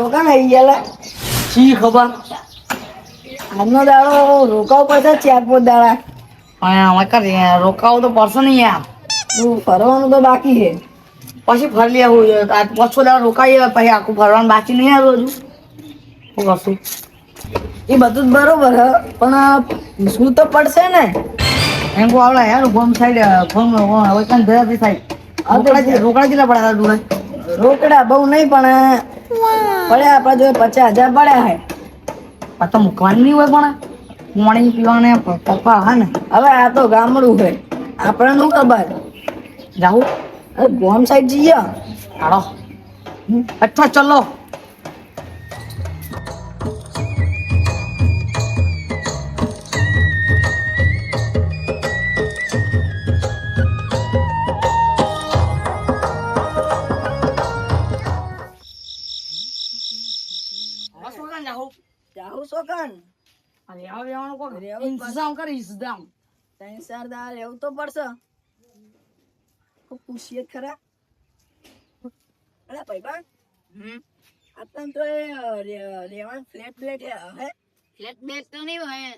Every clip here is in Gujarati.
રોકાણ આવી ગયા શી ખબર આજનો દાડો રોકાવ પડશે 4-5 દાડા. અમે કરી રોકાવું તો પડશે ને યાર. ફરવાનું તો બાકી છે. પછી ફરી લેવું આ 5-6 દાડા રોકાઈએ પછી આખું ફરવાનું બાકી નહીં આવ્યું હજુ. શું કરશું? એ બધું જ બરોબર હ પણ શું તો પડશે ને. એમ કહું આવડે યાર ગોમ સાઈડ ગોમ હવે કાન ધરાતી સાઈડ રોકડા કેટલા પડ્યા હતા? રોકડા બહુ નહીં પણ પડ્યા આપણા જોડે 50,000 પડ્યા હે. આ તો મૂકવાની નહીં હોય પણ પાણી પીવાને પપ્પા હા ને. હવે આ તો ગામડું છે આપણે શું ખબર જાવું ગોમ સાઈડ જઈએ. હાલો અચ્છા ચલો. જાહુ સોકન અરે આવવાનું કોણ રેવું ઇંતજામ કરી ઇંતજામ 3-4 દાડા લેવું તો પડશે. પૂછીએ ખરા અરે ભાઈબંધ આપણ તો રેવાનું ફ્લેટ હે ફ્લેટ બેટ તો નહીં હોય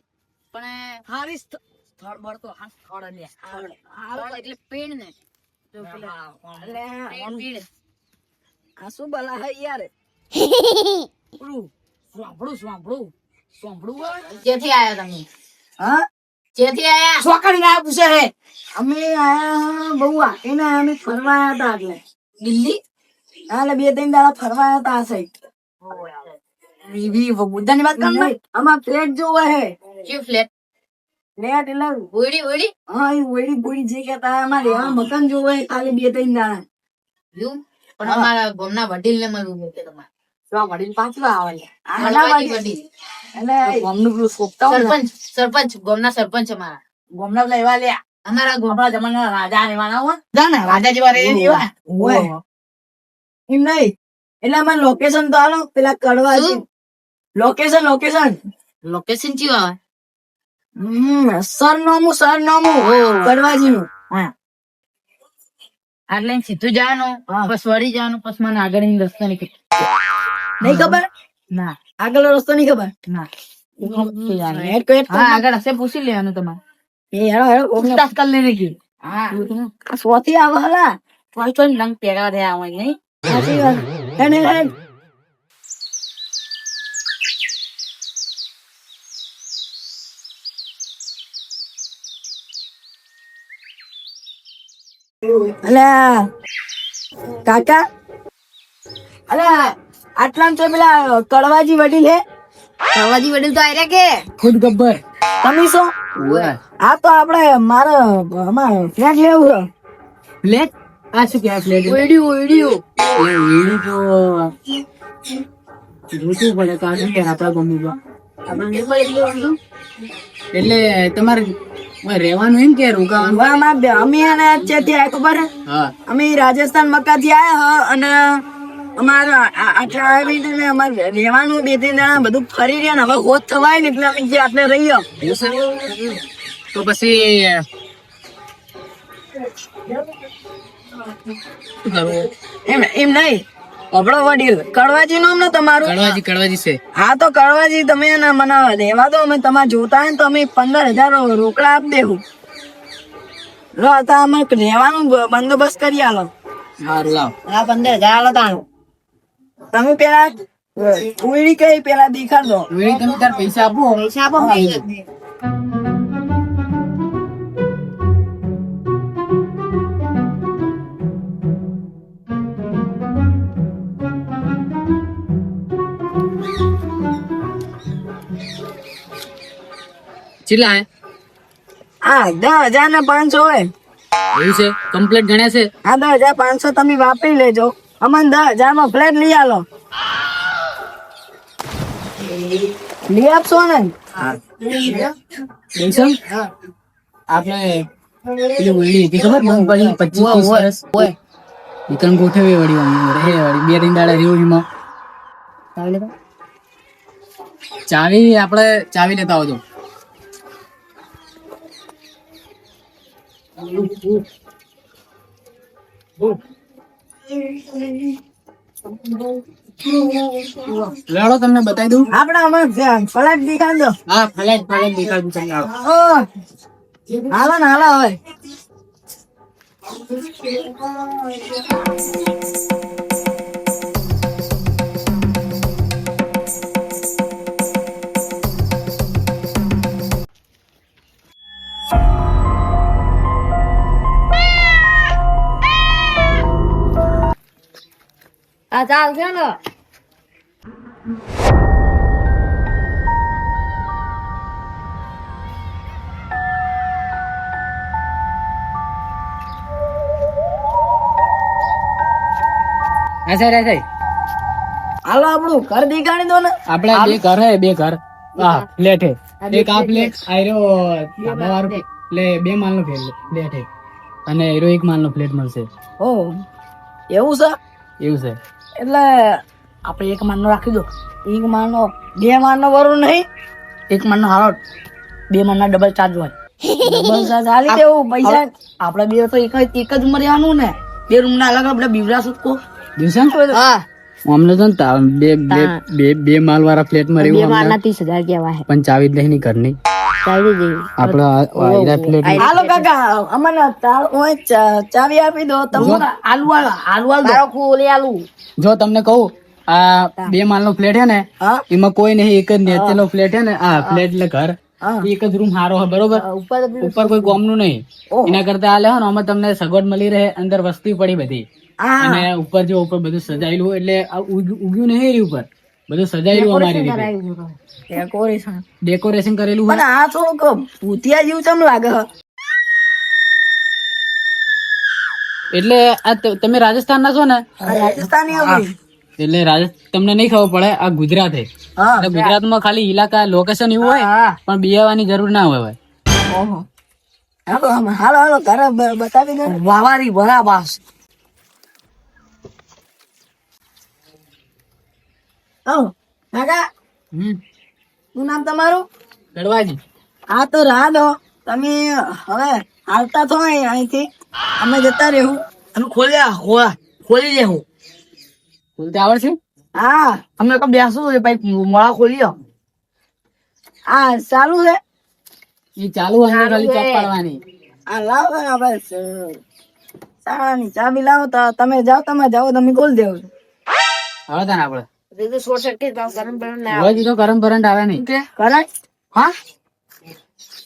પણ હારી સ્થળ મળતો આ સ્થળ લે સ્થળ એટલે પેડ ને તો પેલા એટલે આ શું બલા હે યાર સાંભળું જેથી આયા તમે હા જેથી આયા સોકડી ના પૂછે હે અમે આયા બહુ આખીને અમે ફરવા આવ્યા હતા એટલે દિલ્હી એટલે 2-3 દાડા ફરવા આવ્યા હતા આ સાઈડ. વી મુદ્દાની વાત કર ને આમાં ફ્લેટ જોવે હે શું ફ્લેટ ફ્લેટ એટલે ઓડી હા એ ઓયડી બોડી જે કહેતા અમારે રહેવા મકાન જોવે ખાલી 2-3 દાડા. યુ પણ અમારા ગામના વડીલ ને મળવું છે તમારે તો વડીલ પાછલા આવે હળવાજી વડીલ એટલે ગોમનું પેલું સોપતા હોય ને સરપંચ ગામના સરપંચ અમારા ગોમના પેલા એવા લે અમારા ગામ આપણા જમાના રાજા રહેવાના હોય જા ને રાજા જેવા રહે એવા ઓય એમ નહીં એટલે અમારે લોકેશન તો આલો પેલા કડવાજી લોકેશન લોકેશન ચીવા આવે સરનામું કડવાજી નું એટલે સીધું જવાનું બસ વળી જવાનું પછી મને આગળ રસ્તો નીકળી નહીં ખબર ના આગળ રસ્તો નહીં ખબર ના હેડ હેડ હા આગળ હશે પૂછી લેવાનું તમારે એ હેડો પૂછતાછ કરી લેને કે હા આ સ્વાથી આવે હલા તો લંગ પેગા થયા હોય નહીં સાચી વાત હેડ હેડ અલ્યા કાકા અલ્યા આટલા તો પેલા કડવાજી વડીલ હે સવાજી વડીલ તો આયરા કે ખુદ ગબ્બર તમે શું આ તો આપણે મારે અમારે ફ્લેટ લેવું છે. ફ્લેટ આ શું કહેવાય ફ્લેટ ઓઈડિયું તો જોતું પડે તો આ શું કે આપણા ગમી એટલે તમારે રહેવાનું એમ કે રોકાવાનું અમે એને ચેથી આયા ખબર હે? હા અમે રાજસ્થાન મક્કાથી આયા હ અને અમારા આટલા આવીને અમારે રહેવાનું 2-3 દાડા બધું ફરી રહ્યા ને હવે હોત થવાય ને એટલે અમે જે આટલે રહીએ. તો પછી શું કરવું એમ નહીં આપણો વડીલ કડવાજી નામ ને તમારું કડવાજી છે હા તો કડવાજી તમે એને મને રહેવા દો અમે તમારે જોતા હોય ને તો અમે 15,000 રોકડા આપી દેવું લો તો અમે રહેવાનું બંદોબસ્ત કરી આલો. સારું લાવ 15,000 આલો તાણું તમે પેલા ઉડી કઈ પેલા દેખાડ દો વેળી તમે તાર પૈસા આપો કેટલા હે હા 10,000 ને 500 હોય એવું છે કમ્પ્લીટ ગણ્યા છે હા 10,500 તમે વાપરી લેજો અમને 10,000 માં ફ્લેટ લઈ આલો લઈ આપશો ને આપણે પેલી વળી હતી ખબર મગફળી 25 વર્ષ વિક્રમ ગોઠવી વળી રહે વળી 2-3 દાડા રહ્યું એમાં ચાવી આપણે ચાવી લેતા આવજો લડો તમને બતાવી દઉં. આપણે આમાં ફ્લેટ દેખાડ દો. હા ફ્લેટ દેખાડું તમને આવો. હાલો ને હાલો હવે. આ ચાલશે ને હા સર હા હાલો આપણું ઘર દેખાડી દો ને. આપડે બે ઘર હા ફ્લેટ હે. એક આ ફ્લેટ આયરો ધાબા વાળો એટલે 2 માળનો ફ્લેટ હે અને એરો 1 માળનો ફ્લેટ મળશે. ઓ એવું છે. એવું છે. એટલે આપણે 1 માળનો રાખી દો. 1 માળનો 2 માળનો વરું નહીં. 1 માળનો હાલો 2 માળના ડબલ ચાર્જ હોય. ડબલ ચાર્જ હાલી દેવું પૈસા. આપણે બે તો એક જ ઉંમર રહેવાનું ને. 2 રૂમ ના અલગ આપણે બીવરા સુટકો. દિવસન હા અમને તો બે માળ વાળા ફ્લેટ માં રહેવું અમને 30,000 કહેવાય પણ ચાવી જ નહીં ઘરની. ચાલી જઈ આપડે આયરા ફ્લેટ હાલો કાકા અમને ચાવી આપી દો. તમને આલુ તારો ખોલી આલુ જો તમને કહું આ 2 માળનો ફ્લેટ હે ને હા એમાં કોઈ નહીં, એક જ નેચેલો ફ્લેટ હે ને આ ફ્લેટ એટલે ઘર હા. એક જ રૂમ હારો હે બરોબર. ઉપર કોઈ કોમનું નહીં. એના કરતા આ લેવો ને આમાં તમને સગવડ મળી રહે, અંદર વસ્તી પડી બધી હા અને ઉપર જો ઉપર બધું સજાયેલું એટલે આ ઉગ્યું નહીં એરી ઉપર બધું સજાયેલું અમારી રીતે ડેકોરેશન ડેકોરેશન કરેલું પણ હોય. આ થોડુંક ભૂતિયા જેવું ચમ લાગે છે? એટલે આ તમે રાજસ્થાન ના છો ને આ રાજસ્થાની આપણી. એટલે તમને નહીં ખબર પડે આ ગુજરાત હે. હા એટલે ગુજરાતમાં ખાલી ઇલાકા લોકેશન એવું હોય હા પણ બિયાવાની જરૂર ના હોય ભાઈ. ઓહો હાલો હાલો હાલો ઘરે બતાવી દો. વાવારી બરાબર. હાલો કાકા શું નામ તમારું? ગડવાજી આ તો રાહ દો તમે હવે હાલતા થો અહીંથી અમે જતા રહેવું અને ખોલી દેવું. બોલતે આવડશે? હા અમે તો બેસું છે ભાઈ મોડા ખોલી દો. આ ચાલુ છે. એ ચાલુ હોય ને ખાલી ચોક પાડવાની. આ લાવો આપણે ચાની ચાબી લાવો તો તમે જાઓ તમે ખોલી દેવું. હવે તાને આપડે દીદી શોર્ટ સર્કિટ ગરમ ગરમ ના હવે તો કરંટ આવે નહીં. કરંટ હા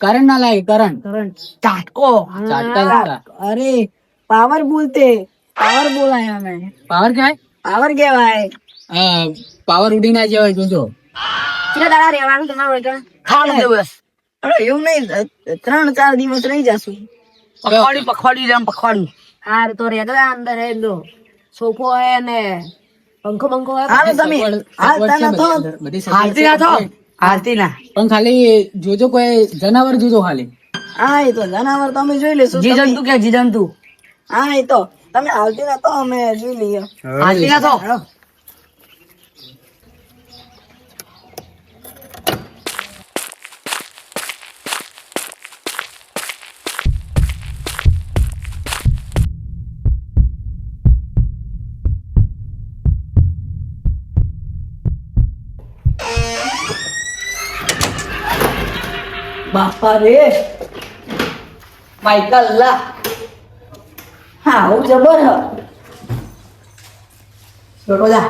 કરંટ ના લાગે કરંટ ચાટકો ચાટકા અરે પાવર બોલતે પાવર બોલાય અમે પાવર કહેવાય. પાવર કેવાય. પાવર ઉડી ના જવાય જોજો. કેટલા દાડા રહેવાનું તમારું વગર ખાલી દિવસ અરે એવું નહીં 3-4 દિવસ રહી જશું. પખવાડી હાર તો રેગડા અંદર હે લો સોફો હે ને પંખો હે હાલો તમે હાલતા ના થો. બધી હાલતી ના થો. હાલતી ના. પણ ખાલી જોજો કોઈ જનાવર જોજો ખાલી. હા એ તો જનાવર તમે જોઈ લેશો. જીજંતુ કે જીજંતુ. હા એ તો તમે હાલતી ના તો અમે જોઈ લઈએ. હાલતી ના તો બાપા રે માઈકલ્લા હા હું જબર હ છોડો જા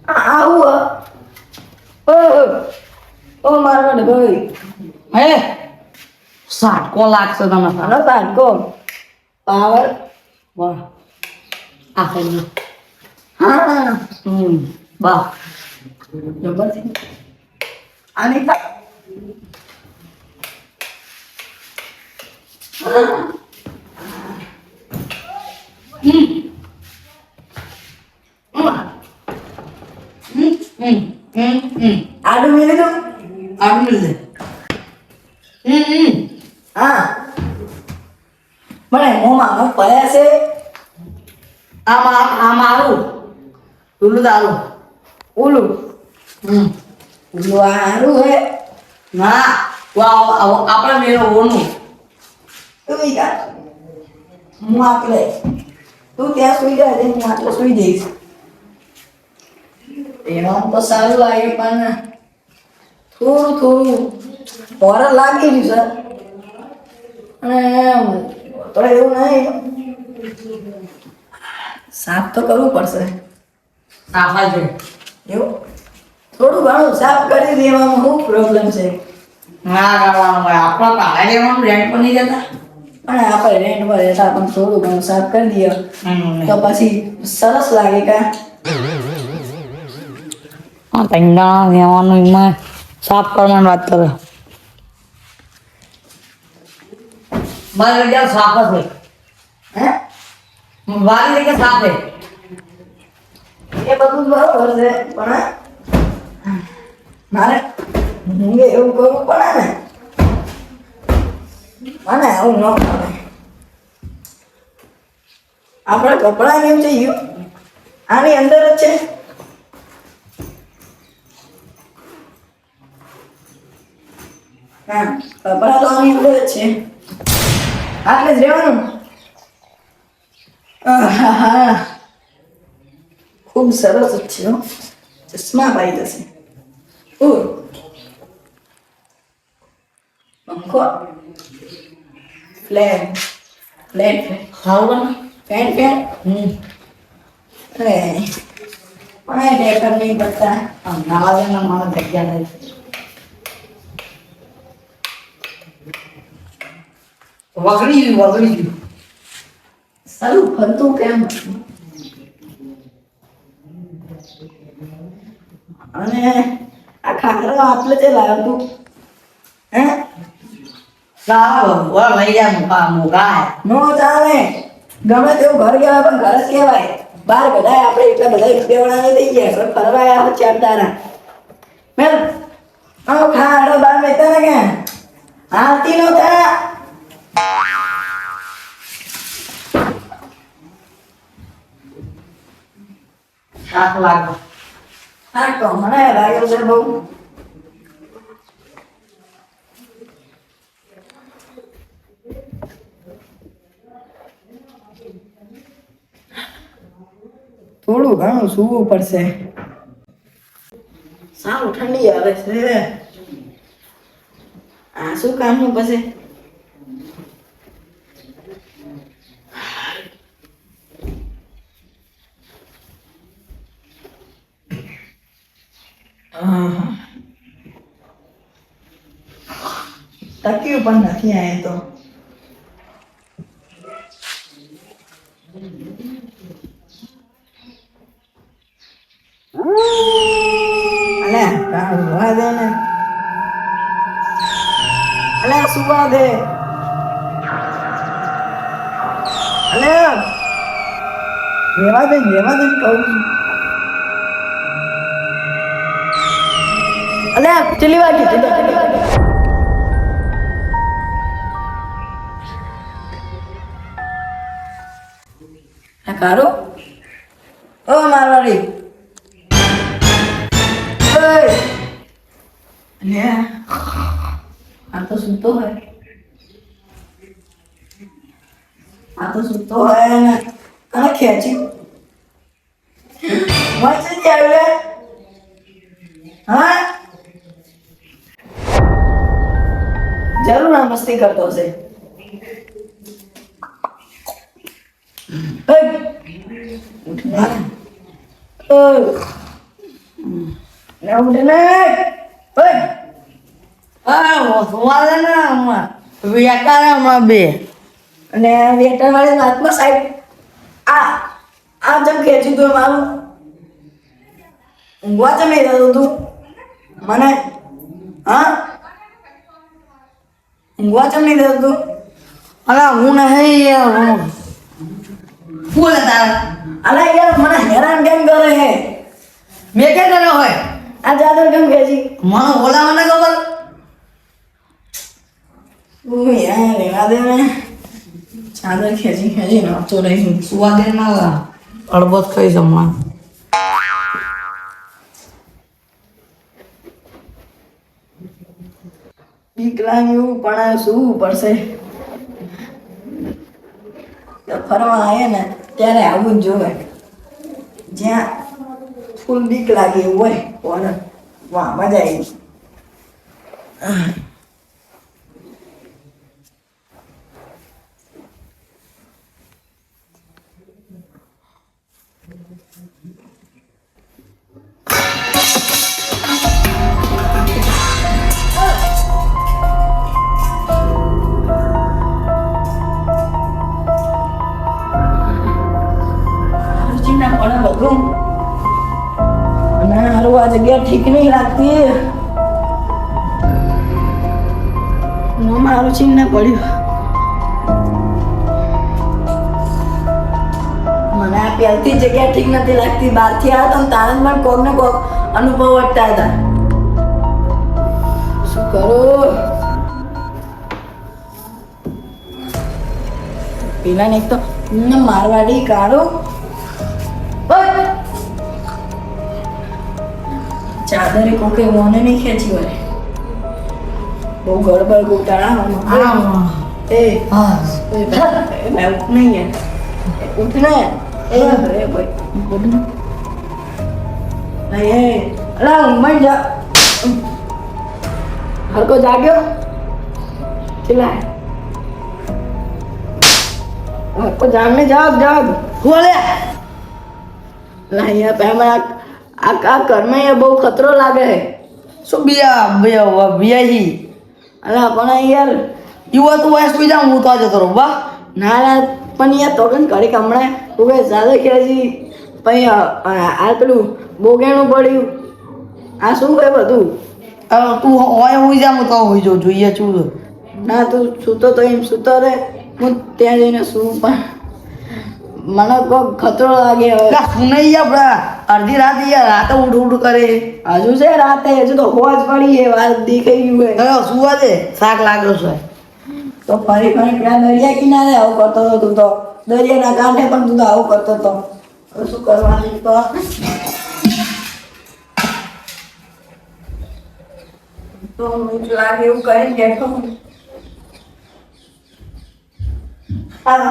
આવું ઓ મારો ભાઈ હે સાટકો લાગશે તમે સાનો સાટકો પાવર વાહ આ કઈ હા બા જબર છે આની આડું મિલે તો આડું મિલે હા મને મોમાં પડ્યા છે આ મારું ઓલું તારું ઓલું ઓલું હારું હે ના આપણા મેળો ઓનું તું હું આટલે તું ત્યાં સુઈ જાય હું આટલે સુઈ જઈશ એમાં તો સારું લાગે પણ થોડું થોડું હોરર લાગી રહ્યું સર અને તો એવું નહીં સાફ તો કરવું પડશે સાફા છે એવું થોડું ઘણું સાફ કરી દેવામાં શું પ્રોબ્લેમ છે ના કરવાનું ભાઈ આપણે ભાડા લેવાનું રેન્ટ પર નહીં જતા પણ આપણે રેન્ટ પર રહેતા પણ થોડું ઘણું સાફ કરી દઈએ તો પછી સરસ લાગે કા તંગા લેવાનું એમાં સાફ કરવાની વાત કરે મારી જગ્યા સાફ જ હે હોય મારી જગ્યા સાફ છે એ બધું બરોબર છે પણ મારે હું એવું કરવું પડે ને મને આવું ન પડે આપણે કપડાં કેમ છે આની અંદર જ છે હા કપડાં તો આની અંદર જ છે આટલે જ રહેવાનું આહાહા. ખૂબ સરસ જ છે હો. ચશ્મા પાઈ જશે પંખો ફ્લેટ ફ્લેટ ખાવું ફેન ફેન અરે પણ ડેકર નહીં પડતા નવાજાના માણસ જગ્યા થાય વગડી ગયું સારું ફરતું કેમ અને આ ખાખરો આટલે છે લાવ્યો તું હે સારું લઈ જાય મોગા નો ચાલે ગમે તેવું ઘર કહેવાય પણ ઘર જ કહેવાય બહાર બધા આપણે એટલા બધા રૂપિયાવાળા લઈ ગયા ઘર ફરવા આવ્યા ચાર તારા મેં ખાડો બહાર બેઠા ને કે હાથી નો તારા શાક લાગે હા તો મને લાગ્યું છે બહુ થોડું ઘણું સૂવું પડશે સારું ઠંડી આવે છે આ શું કામનું પછી તકીયું પણ નથી આયા તો અલે સુવા દે ને અલે સુવા દે અલે રેવા દે કહું છું અલે ચલી વાગી કારો ઓ મારવાડી લે આ તો સૂતો હોય ને અને ખેંચી વાંચે જ આવે હા જરૂર આ મસ્તી કરતો હશે બે અને વેટર વાળી વાતમાં સાહેબ આ જેમ ખેંચ્યું તું મારું ઊંઘવા ચમ નહીં થતું તું મને હા ઊંઘવા ચમ નહીં થતું તું અલા હું નહીં યાર ફૂલ તારા અલા યાર મને હેરાન કેમ કરે હે મેં ક્યાં કર્યો હોય આ ચાદર કેમ ખેંચી મને બોલાવા ના ખબર યાર રેવા દે ને ચાદર ખેંચી નાચતો રહી સુવા દે ના અડબત ખાઈ જમવા બીક લાગ્યું પણ શું પડશે ફરવા આવે ને ત્યારે આવું જ જોવે જ્યાં ફૂલ બીક લાગે એવું હોય કોને વાહ મજા આવી ચિંતા કોને બધું અને હારું આ જગ્યા ઠીક નહીં લાગતી મારું ચિંતા પડ્યું મને આ પહેલથી જગ્યા ઠીક નથી લાગતી બહારથી આવ્યા તો તારણ પણ કોક ને કોક અનુભવ વધતા હતા શું કરું પેલા ને એક તો મારવાડી કાઢું ચાદરે કોકે મોને નહીં ખેંચી હોય બહુ ગડબડ ગોટાળા એ હા મેં ઉઠ નહીં યાર ઉઠ ને એ ભાઈ ઉઠ ને એ અલા ઊંઘમાં જા હરકો જાગ્યો ચલાય હરકો જાગને જાગ જાગ બોલે લા યાર પેલા આ ઘરમાં યાર બહુ ખતરો લાગે છે શું બિયાહી અલા પણ યાર યુવા તું વાય સુઈ જાઉં હું તો જતો રહું વાહ ના ના પણ યાર તો કન ઘડી હમણાં તું ચાલે ખેંચી પછી આ પેલું બોગેણું પડ્યું આ શું કહે બધું તું હોય હોઈ જા હું તો હોઈ જાઉં જોઈએ છું ના તું સૂતો તો એમ સૂતો રે હું ત્યાં જઈને શું પણ મને કોઈ ખતરો લાગે સુનાઈ આપડા અડધી રાત યાર રાતે ઉઠ ઉઠ કરે હજુ છે રાતે હજુ તો હોજ પડી એ વાત દેખાઈ ગયું હે સુવા દે શાક લાગ્યો છે તો ફરી ત્યાં દરિયા કિનારે આવું કરતો હતો તું તો દરિયાના કાંઠે પણ તું તો આવું કરતો હતો હવે શું કરવાનું તો મીઠ લાગે એવું કરીને બેઠો હા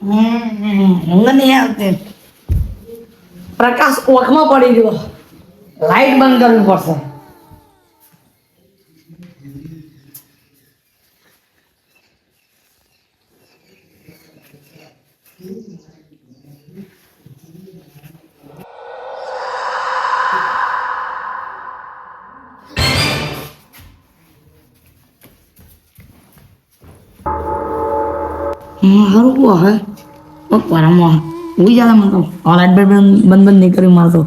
ઊંઘ નહીં આવતી પ્રકાશ ઓખમાં પડી ગયો લાઈટ બંધ કરવી પડશે હારું કો હે પરામાં ઉઈ જાય મને તો લાઈટ બંધ નહીં કરી મારતો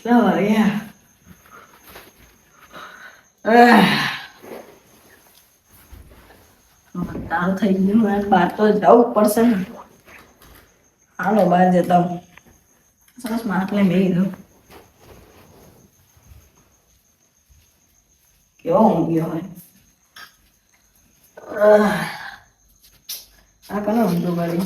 કેટલા વાગ્યા? તારું થઈ ગયું મારે બહાર તો જવું પડશે ને. હાલો બહાર જતા હું સરસ માટલે બેસી દઉં. કેવો ઊંઘ્યો હોય આ કનો ઊંધો કરી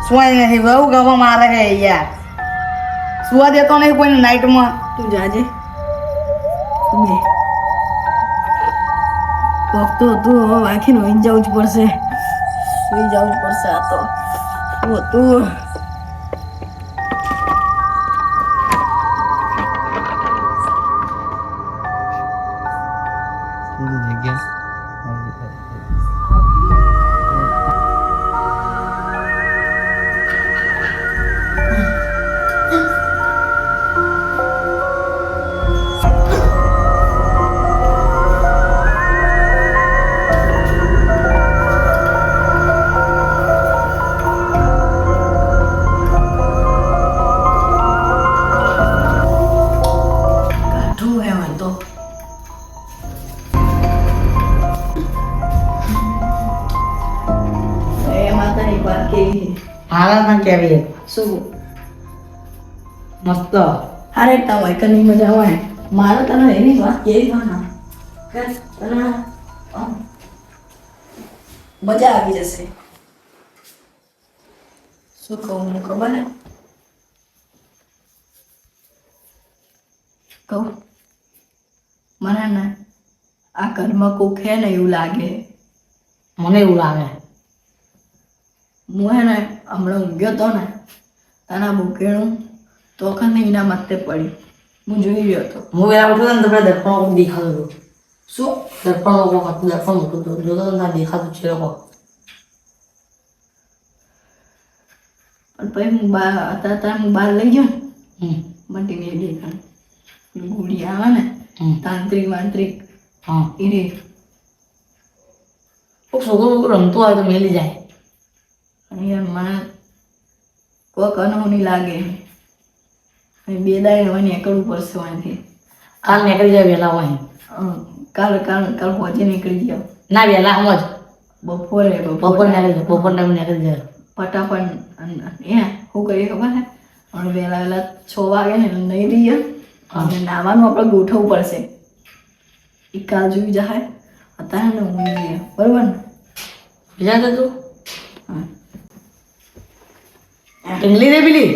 સુવાય નહીં બહુ ગવા મારે હે યાર સુવા દેતો નહીં કોઈને નાઈટમાં તું જાજે તો તું હવે વાંખીને વહી જવું જ પડશે સુઈ જવું જ પડશે આ તો તું હાલા કેવી શું મસ્ત અરે તા વાયકરની મજા આવે મારે તને એની વાત કેવી ના તને મજા આવી જશે શું કહું હું ખબર ને કહું મને ને આ ઘરમાં કોક હે ને એવું લાગે મને એવું લાગે હું હે ને હમણાં ઊંઘ્યો તો ને તાના બુકેણું તો વખત એના મતે પડી હું જોઈ રહ્યો હતો હું વેલા ઉઠ્યો ને તો પેલા દર્પણ દેખાતું હતું શું દર્પણ લોકો હતું દર્પણ મોટું હતું જોતો તો ના દેખાતું છે લોકો પણ પછી હું બહાર અત્યારે હું બહાર લઈ ગયો ને હમ મટી નહીં દેખાણ ગોળી આવે ને તાંત્રિક માંત્રિક હા એ રે કોઈક છોકરો રમતો હોય તો મેલી જાય અને યાર મને કોઈક અનહોની લાગે અને બે દાડે હવે નીકળવું પડશે અહીંથી કાલ નીકળી જાય વહેલા હોય કાલ પહોંચી નીકળી જાવ ના વહેલા સમજ બપોરે બપોર નીકળી જાય બપોર ટાઈમ નીકળી જાય ફટાફટ એ શું કરીએ ખબર છે અને વહેલા 6 વાગે ને નહીં રહીએ અને નાવાનું આપણે ગોઠવવું પડશે એ કાલ જોઈ જાય અત્યારે ને ઊંઘી જઈએ બરોબર ને બીજા તો તું હા ઢીંગલી રે પેલી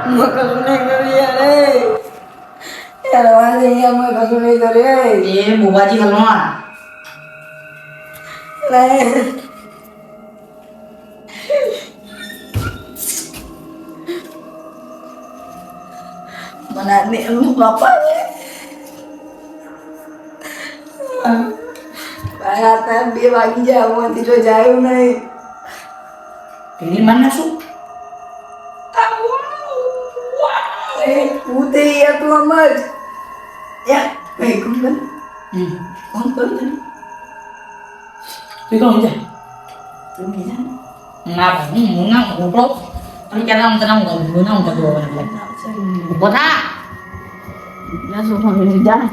કશું નહીં કર્યું યાર વાત અહીંયા મેં કશું નહીં કર્યું એ બોબાજી હલવા મને એનું બાપા રાતના 2 વાગી જાય આમાંથી જો જાય નહીં પેલી મને શું હું તે યાર તું આમ જ યાર કઈ કોણ કર કોણ કર તું કોણ જાય તું બીજા ના ભાઈ હું ના ઉભો અને કે નામ તને હું ના ઉભો હવે ઉભો થા ના સો ફોન જા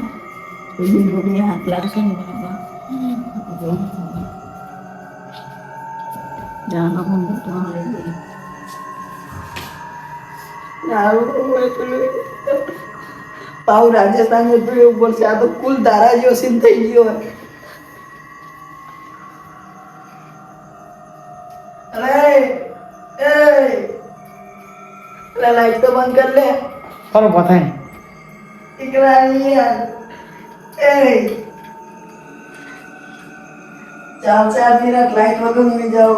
એ બી હાથ લાગશે ને જાનો હું તો લઈ ગઈ પાવ રાજસ્થાન જતું એવું પડશે. આ તો કુલ ધારા જેવો સીન થઈ ગયો. લાઈટ તો બંધ કર લે. ખરો પતાય દીકરા અહીંયા. ચાલ 4 મિનિટ લાઈટ વગર ઊંઘી જાઓ.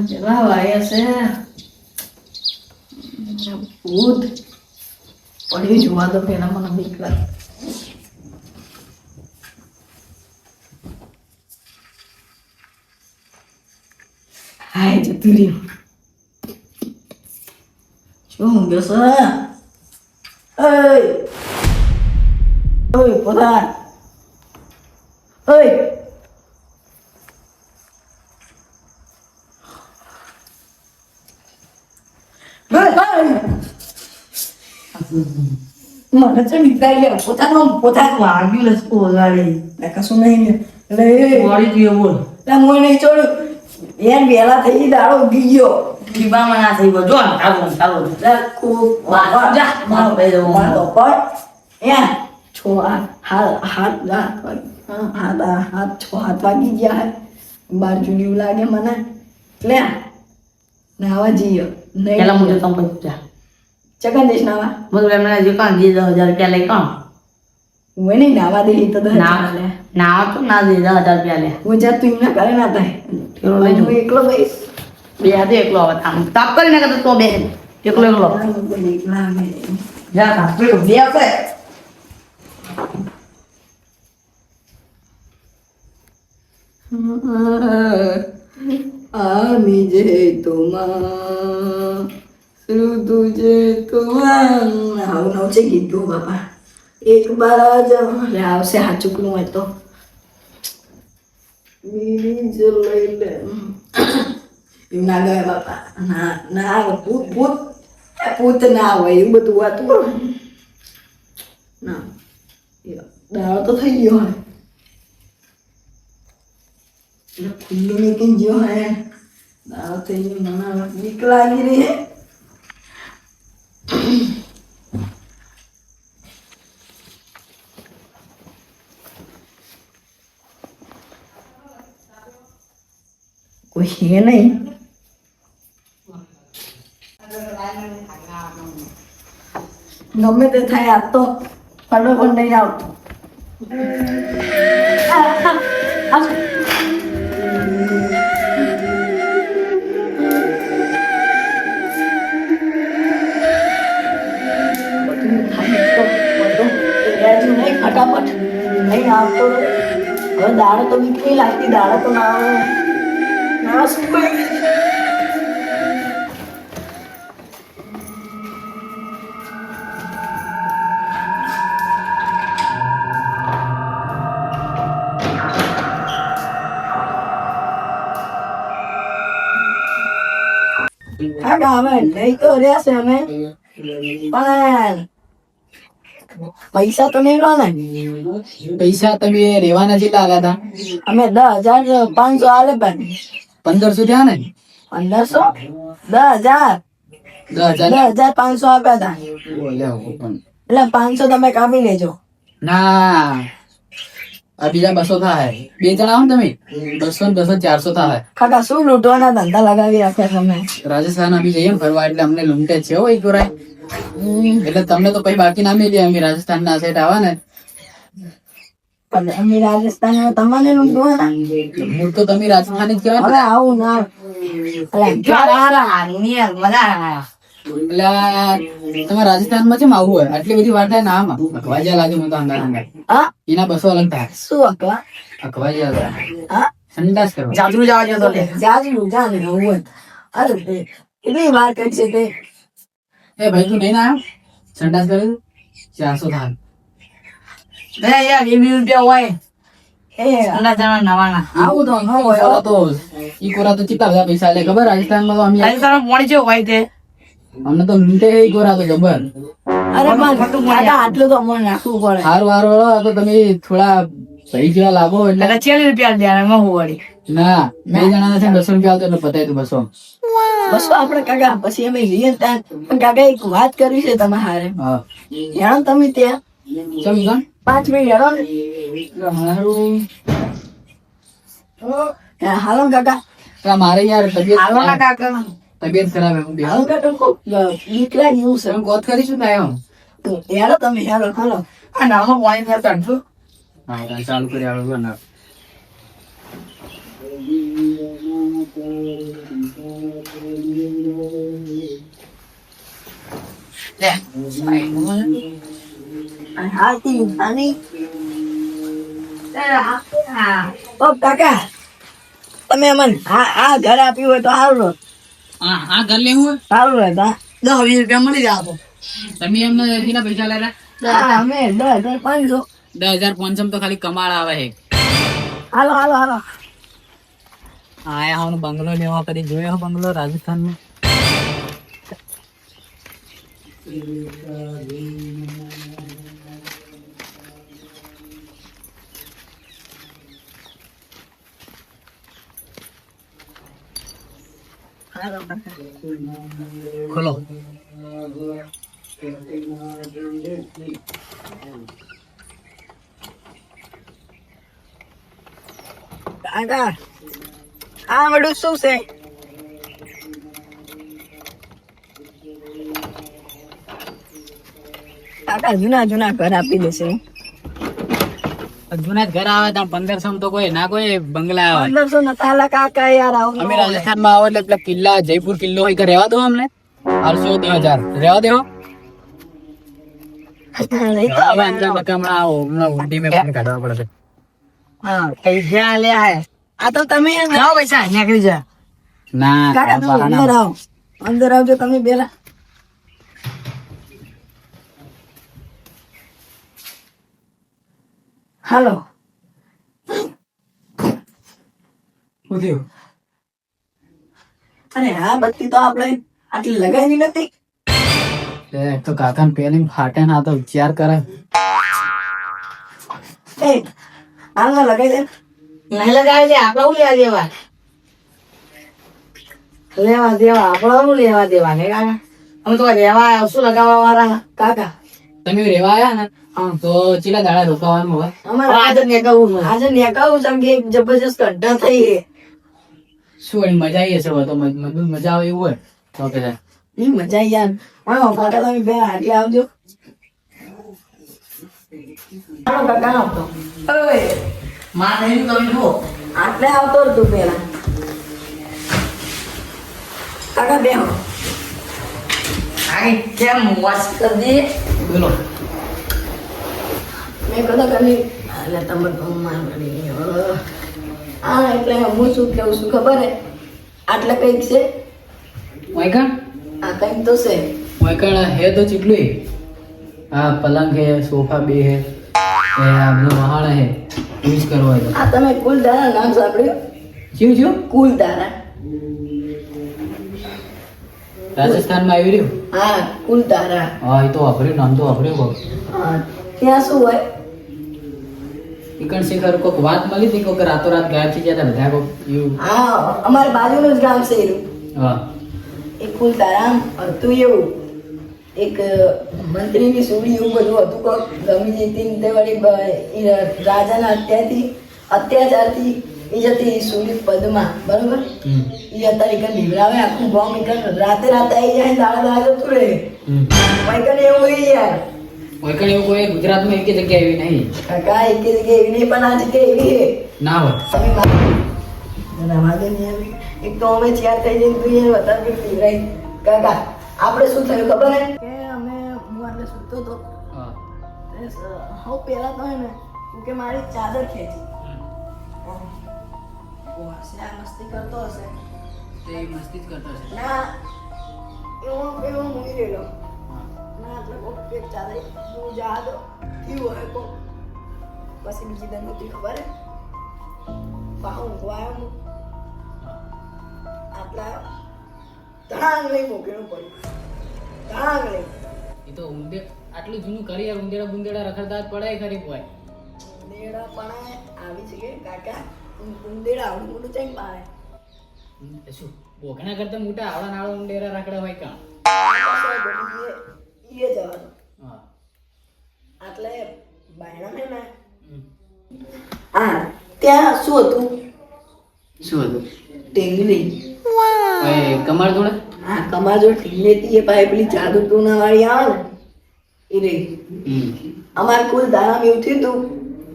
કેટલા વાગ્યા છે? ભૂત પડ્યું જોવા તો પેલા મને બીક લાગે. હાય જતું રહ્યું. શું ઊંઘ્યો છે? ઓય પોતા. ઓય મને તો નીકળી ગયા. પોતાનું વાગ્યું લસકો વગાડી કશું નહીં. મોડી તું એવું બોલ. મોય નહીં ચોડ્યું. યાર વેલા થઈ દાડો ઉગી ગયો. ડીબામાં ના થઈ ગયો. જો ને, ચાલો જા મારો ભાઈ જવું મારો. હાથ વાગી ગયા. બાર જુડિયું લાગે મને. એટલે નાવા જઈએ. પેલા મુજબ તમે કહી જા ચકન દેશ નાવા. મતલબ એમને જે કાં 10,000 રૂપિયા લઈ કાં હું નહીં નાવા દે તો ના તો ના 10,000 રૂપિયા લે. હું જા તું એમના ઘરે ના થાય. પેલો લઈ હું એકલો જઈશ. બે હાથે એકલો આવે આમ તાપ કરી નાખે તો બે એકલો એકલો જા તાપ બે આવશે. आमी जे तुमा श्रुतु जे तुमा हाउ नौ છે કીધું બાપા. એક બાર જ આવશે હા ચૂકલું હોય તો બીડી જ લઈ લે. એવું ના ગયો બાપા. ના ના ભૂત ના હોય એવું બધું વાતું ના. દાડો તો થઈ ગયો હોય. ખુલ્લું નીકળી ગયો હે. દાળ થઈ ગઈ. મને બીક લાગી રહી હે. કોઈ છે નહીં. ગમે તે થાય આજ તો ફળો પણ નહીં આવતો. ફટાફટ નહીં આવતો. હવે દાડો તો બીક નહીં લાગતી. દાડો તો ના આવે. ના શું અમે લઈ તો રહ્યા છે અમે પણ પૈસા તો નહીં લો ને. પૈસા તમે રેવાના કેટલા આવ્યા હતા? અમે 10,500 આલે પણ 1500 થયા ને? 1500 10,500 આપ્યા હતા. એટલે 500 તમે કાપી લેજો. ના આ બીજા 200 થાય. 2 જણા હો ને તમે 200 ને 200 400 થાય. કાકા શું લૂંટવાના ધંધા લગાવી રાખ્યા તમે? રાજસ્થાન અમે જઈએ ને ફરવા એટલે અમને લૂંટે જ છે હો એક ગોરાય. એટલે તમને તો પછી બાકી ના મેલી અમે રાજસ્થાન ના સેટ આવા ને પણ અમે રાજસ્થાનમાં તમને લૂંટવાના? મૂળ તો તમે રાજસ્થાન જ કહેવાય હવે આવું ના એટલે તમારે રાજસ્થાનમાં કેમ આવવું હોય આટલી બધી વાર થાય ના આમાં અખવાજિયા લાગે મને તો અંગાર અંગાર હા એના 200 અલગ થાય શું અકવા? અખવાજિયા હા સંડાસ કરવા જાજરૂ જવા દો તો લે. જાજુ જાને હોય. અરે કેટલી વાર કરશે તે? એ ભાઈ તું નહીં ના આવ્યો સંડાસ કર્યું 400 થાય બે યાર 20 રૂપિયા હોય એ ઠંડા જણા નવાના. આવું તો ન હોય કોરા તો ઈ કોરા તો કેટલા બધા પૈસા લે ખબર રાજસ્થાનમાં તો અમે રાજસ્થાનમાં પાણી જેવું હોય તે અમને તો લૂંટે ઈ કોરા તો જબર અરે પણ કાકા આટલું તો મને નાખવું પડે. હારું હારું હળો, આ તો તમે થોડા ભાઈ જેવા લાગો એટલે એટલે 40 રૂપિયા લે એમાં હું વળી ના 2 જણા છે 200 રૂપિયા આવતો એટલે પતાય તું 200 બસો આપણે કાકા પછી અમે જઈએ ને ત્યાં પણ કાકા એક વાત કરવી છે તમારે હારે. હા હેણો તમે ત્યાં ચમ ગણ 5 મિનિટ હેણો ને. હારું હા, હાલો કાકા આ મારે યાર હાલો ના તબિયત કાકા તબિયત ખરાબ હે હું હાલો કાકા કોક નીકળ્યા જેવું છે. તમે ગોત કરી શું થાય એમ તો હેણો તમે હેણો હાલો. આ નાનો પાણી ને તણશું હા ચાલુ કરી આવડું ને લે હાથી આની ઓ કાકા તમે અમને આ ઘર આપ્યું હોય તો સારું રહે. આ ઘર લેવું હોય સારું રહે તો 10-20 રૂપિયા મળી જાય તમે એમને કેટલા પૈસા લેલા હા, અમે 10,500. 10,500 તો ખાલી કમાળ આવે છે હાલો હાલો હાલો. આયા હું બંગલો લેવા કરી જોયો બંગલો રાજસ્થાનમાં હાલો કાકા. ખોલો કાકા આ બધું શું છે? કાકા જૂના જૂના ઘર આપી દેશે. જૂના જ ઘર આવે ત્યાં 1500 તો કોઈ ના કોઈ બંગલા આવે 1500 ના તાલા કાકા યાર આવું અમે રાજસ્થાનમાં આવો એટલે પેલા કિલ્લા જયપુર કિલ્લો હોય કે રહેવા દો અમને 800-1000 રહેવા દો હવે અંદર નકામણા આવો હમણાં ઊંડી મેં પણ કાઢવા પડે છે હા પૈસા લે હે. આ તો તમે જાઓ પૈસા નીકળી જા ના કાકા તમે અંદર આવો. અંદર આવજો તમે પેલા. હાલો શું થયું અરે હા બત્તી તો આપણે આટલી લગાવી નથી. એક તો કાકા પેલી ફાટે ના તો વિચાર કરે એ હાલમાં લગાવી દે. નહીં લગાવી દે આપણે શું લેવા દેવા લેવા દેવા આપણે શું લેવા દેવા ને કાકા અમે તો રહેવા આવશું લગાવવા વાળા કાકા તમે રેવા આયા ને તો ચીલા દાડા રોકાવાનું હોય અમારે આજે નીકળવું છે. આજે નેકાવું છે કે એક જબરજસ્ત ઘંટા થઈ છે. શું વળી મજા આવી હશે તો મજા આવે એવું હોય તો કે ઈ મજા યાર. હા કાકા તમે બે આટલે આવજો. હાલો કાકા આવતો. ઓય માં નહીં તમે જુઓ આટલે આવતો રે તું પેલા. કાકા બે આવો. આઈ કેમ વોચ કરી દે બોલો મેં કદા કરી એટલે તમે ભગવાન કરી હા એટલે હું શું કેવું છું ખબર હે આટલે કઈક છે વાયકણ આ કઈક તો છે વાયકણ હે તો ચીટલું હા પલંગ હે સોફા બે હે એ આ બધું વહાણ હે યુઝ કરવો હોય તો આ તમે કુલધારા નામ સાંભળ્યું શું કુલધારા રાજસ્થાનમાં આવી રહ્યું હા કુલધારા હા એ તો વાપર્યું નામ તો વાપર્યું બહુ હા ત્યાં શું હોય ઈકણ શેખર કોઈક વાત મળી હતી કોઈક રાતોરાત ગાયબ થઈ ગયા હતા બધા કોઈક એવું હા અમારા બાજુનું જ ગામ છે એનું હા એ કુલધારા હતું એવું એક મંત્રીની સુરી એવું બધું હતું કોક ગમી જતી તે વળી રાજાના અત્યાચારથી એ જતી સુરી પદમાં બરોબર એ અત્યારે કઈ ભીવડાવે આખું ગામ રાતે આવી જાય દાડા જતું રહે કઈ એવું હોય યાર કોઈ કણ એવું કોઈ ગુજરાતમાં એક જગ્યા એવી નહીં કાકા એક જગ્યાએ એવી નહીં પણ આ જગ્યાએ એવી છે ના હોય એક તો અમે ચાર થઈ જઈને તું એ વધારે પેલું પીવડાઈ કાકા આપણે શું થયું ખબર હે કે અમે હું આટલે સૂતો હતો હું પહેલા તો હે ને હું કે મારી ચાદર ખેંચી હશે આ મસ્તી કરતો હશે તે મસ્તી જ કરતો છે ના એવો મૂકી રહેલો ના એટલે કોક પેટ ચાદર હું જા દો થયું હોય કોક પછી બીજી દન નહોતી ખબર હે પાહું આવ્યો હું આટલા ધડાંગ લઈ મૂકેલું પડ્યું ધડાંગ લઈ એ તો આટલું જૂનું કરી યાર ઉંદેડા બુંદેડા રખડતા જ પડે ખરી કોઈ ઉંદેડા પણ આવી છે કે કાકા ઉંદેડા આવડું મોટું ચેમ પાડે શું બોઘણા કરતા મોટા આવડા નાળા ઉંદેડા રખડા હોય કાં એ જવાનું હા એટલે બાયણા છે ને હા ત્યાં શું હતું શું હતું ટેંગલી કમર જોડે હા કમા જો ટીંગલી હતી એ પાસે પેલી જાદુ ટૂના વાળી આવે ને એ રહી અમારે કુલ ધારામાં એવું થયું હતું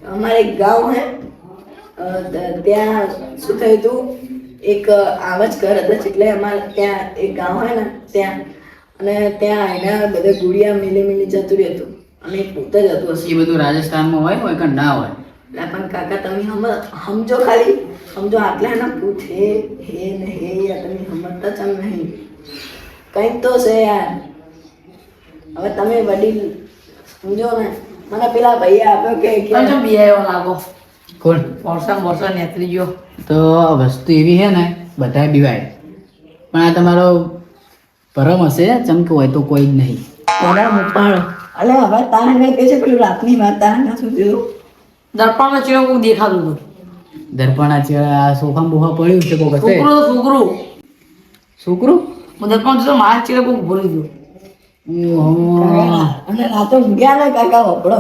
અમારે એક ગામ હે ત્યાં શું થયું હતું એક આવ જ ઘર હતા એટલે અમારે ત્યાં એક ગામ હોય ને ત્યાં અને ત્યાં એના બધા ગુડિયા મિલી જતું રહેતું અને એક પોતે જ હતું એ બધું રાજસ્થાનમાં હોય કે ના હોય એટલે પણ કાકા તમે સમજો ખાલી સમજો આટલા એના પૂછે હે ને હે યાર તમે સમજતા ચાલ નહીં કંઈક તો છે યાર હવે તમે વડીલ સમજો ને મને પેલા ભૈયા આપ્યો કે બિયાયો લાગો કોણ વર્ષા નેતરી ગયો તો વસ્તુ એવી છે ને બધા બીવાય પણ આ તમારો પરમ હશે ચમકું હોય તો કોઈ જ નહીં અલે હવે તારે કહે છે પેલું રાતની વાત તારે શું થયું દર્પણમાં ચીડો કોક દેખાતું હતું દર્પણ આ સોફા બોફા પડ્યું છે કોક હશે છોકરું છોકરું હું દર્પણ તો મારા ચીડો કોક ભૂલી ગયું ઓહો. અને રાતે ઊંઘ્યા ને કાકા વપડો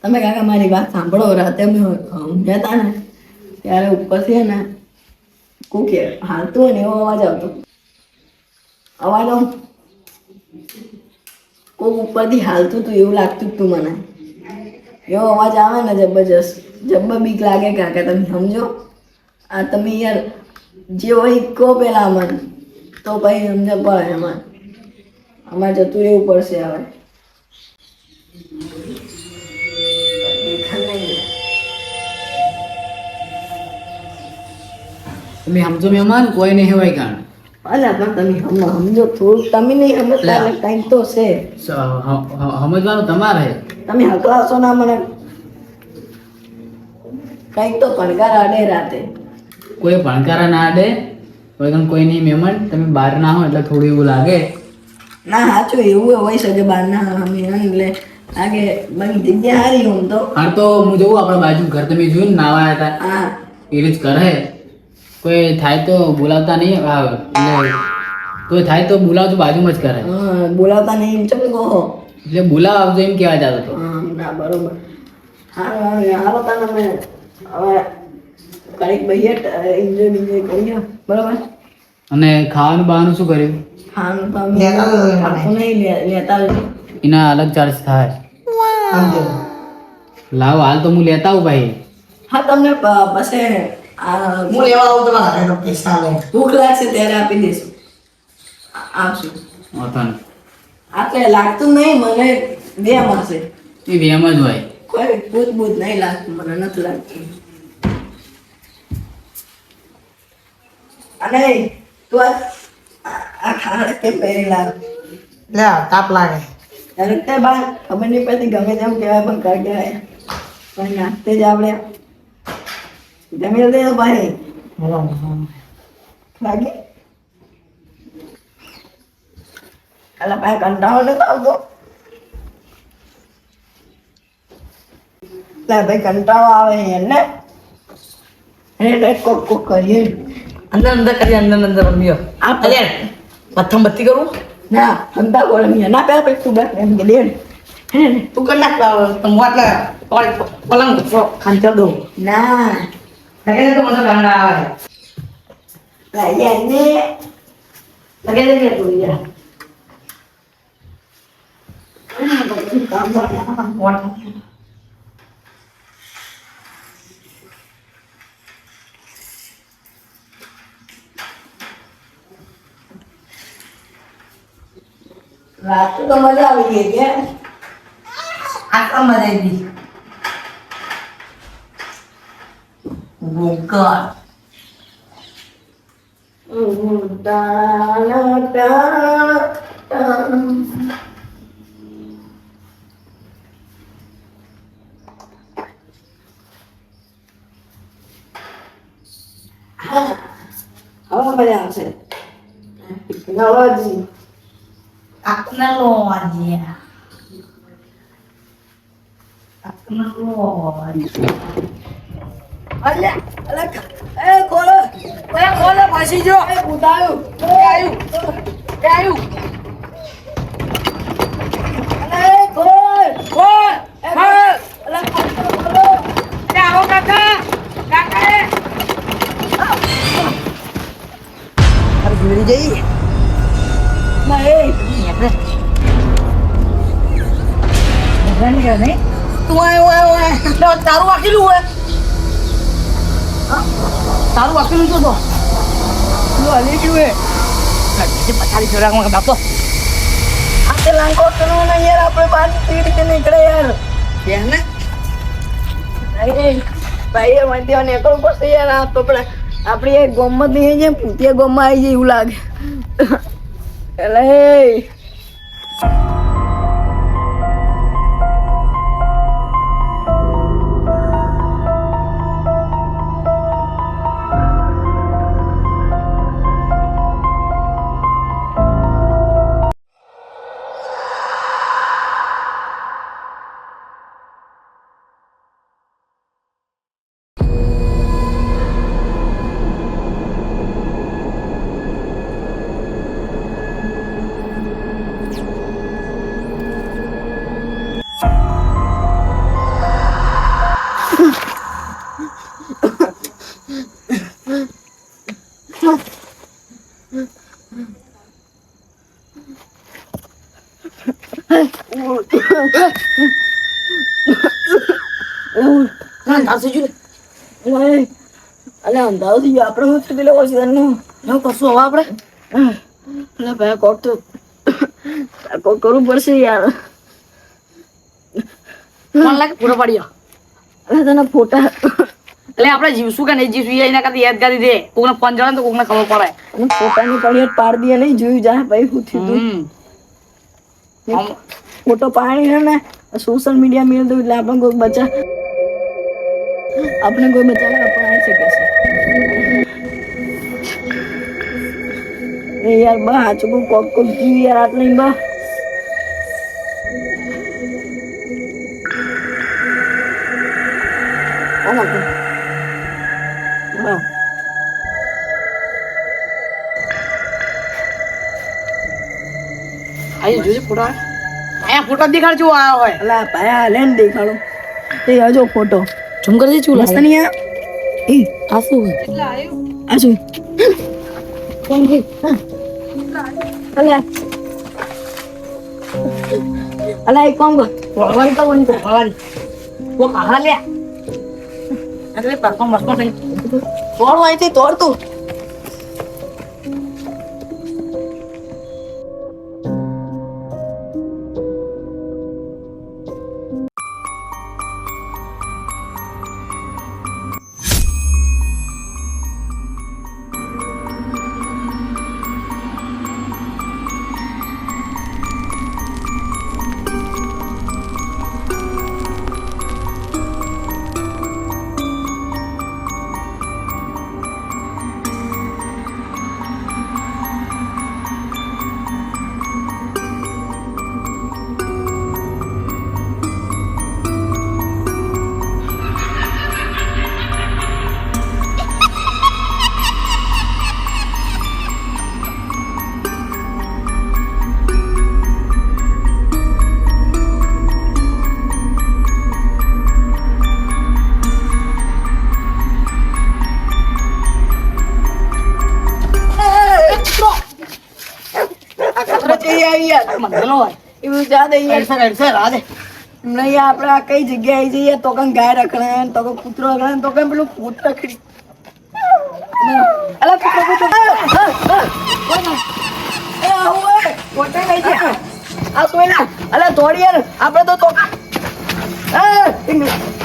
તમે કાકા મારી વાત સાંભળો રાતે અમે ઊંઘ્યા હતા ને ત્યારે ઉપરથી ને કુકે હાલતું હોય ને એવો અવાજ આવતો અવાજ આમ કોક ઉપરથી હાલતું હતું એવું લાગતું હતું મને એવો અવાજ આવે ને જબરજસ્ત બીક લાગે કાકા તમે સમજો આ તમે યાર જે હોય કહો પેલા અમને તો પછી સમજ પડે અમારે જતું રહેવું પડશે હવે તમે સમજો મહેમાન કોઈ નહીં હોય કાણ અલા પણ તમે સમજો થોડુંક તમે નહીં સમજતા એટલે કંઈક તો છે સમજવાનું તમારે તમે હકલાશો ના મને કંઈક તો પડકાર અડે રાતે કોઈ ભણકારા ના આડે કોઈ નહીં મહેમાન તમે બહાર ના હો એટલે થોડું એવું લાગે ના સાચું એવું હોય શકે બહાર ના અમે એટલે લાગે બની જગ્યા હારી હું તો હાર તો હું જોઉં આપણા બાજુ ઘર તમે જોયું ને નાવા આવ્યા હતા હા એ રીત કરે કોઈ થાય તો બોલાવતા નહીં એટલે કોઈ થાય તો બોલાવજો બાજુમાં જ કરે હા બોલાવતા નહીં એમ ચમ કહો એટલે બોલાવ આવજો એમ કહેવા જતો હતો હા ના બરોબર હારો તને અમે હવે કઈક ભાઈએ એન્જોય કરીએ બરોબર અને ખાવાનું બહારનું શું કર્યું ખાવાનું તો અમે આખું નહીં લેતા એના અલગ ચાર્જ થાય લાવો હાલ તો હું લેતા આવું ભાઈ હા તમને પછી હું લેવા આવું તમારા પૈસા લે ભૂખ લાગશે ત્યારે આપી દઈશું આવશું ઓથન આપણે લાગતું નહીં મને બે મળશે એ વેમ જ હોય કોઈ ભૂત નહીં લાગતું મને નથી લાગતું અને તું આ ખાડા કેમ પહેરી લાવ લે તાપ લાગે ત્યારે તે બા ખબર નહીં પડતી ગમે તેમ કહેવાય પણ કર કહેવાય પણ નાખતે જ આપણે જમી દે ભાઈ લાગે અલા ભાઈ કંટાળો નથી આવતો ભાઈ કંટાળો આવે એને કોક કરીએ અંદર કરીએ અંદર રમ્યો આ પ્રથમ બત્તી કરું ના હંતા બોલે નહીં ના પેલા પેલા તું બેઠ એમ કે દે તું કર નાખ તંગવાટ પલંગ ખાંચર દો ના લગે તો મને ગાંડા આવે લાયા ને લગે દે તું યાર રાત તો મજા આવી ગઈ કે આટલા મજા આવી ગઈ Oh God. હવે મજા આવશે ટેકનોલોજી Teknologi. Teknologi. અલ્યા અલ્યા એ ખોલો પાછી જો એ ઉતાર્યું એ આવ્યું અલે ખોલ એ અલ્યા ખોલો એ આવો કાકા અરે ભૂલી જઈ ના એ નહીં તું આયો તારું વાકેલું હોય તારું વાકેલું તો તું હલી ગયું હે પચાસ ચોરામાં બાપો આ તે લાંકો કરવાના યાર આપણે બહાર કેવી રીતે નીકળે યાર બેન ને ભાઈ એ મને ત્યાં નીકળવું પડશે યાર આ આપણે આપણી એક ગોમત નહીં છે પૂતિયા ગોમમાં આવી જાય એવું લાગે એટલે અલે અંધારો થઈ ગયો આપણે શું થયું લેવો છે તને એવું કરશું હવે આપણે અલે ભાઈ કોક તો કોક કરવું પડશે યાર ફોન લાગે પૂરો પાડ્યો અલે તને ફોટા એટલે આપણે જીવશું કે નહીં જીવશું એના કરતા યાદગારી દે કોકને ફોન જવા તો કોકને ખબર પડે અને ફોટાની પડિયાત પાડ દે નહીં જોયું જાય ભાઈ શું થયું ફોટો પાડી છે ને સોશિયલ મીડિયા મેળ દઉં એટલે આપણે કોઈ બચાવે આપણે આવી શકે છે એ યાર બા હાચું કોક કોક જીવ યાર આટલી બા અહીં જોજે ફોટો અહીંયા ફોટો દેખાડ જો આવ્યો હોય અલા ભાઈ આ લેન દેખાડો એ હજો ફોટો ઝૂમ કરી દે ચૂ મસ્ત નહીં એ આ શું આ શું કોણ છે અલા અલા એક કામ કર વળવાની તો વળવાની તો વળવાની વો કહાં લે અરે પરફોર્મ મસ્ત થઈ તોડ અહીંથી તોડ તું જગ્યાએ આવી યાર મંગલો હોય એવું જા દે યાર એડસે રાહ દે નહીં આપણે આ કઈ જગ્યાએ આવી જઈએ તો કઈ ગાય રખડે તો કઈ કૂતરો રખડે તો કઈ પેલું ભૂત રખડી અલા કૂતરો આ કોઈ ના અલા દોડી યાર આપણે તો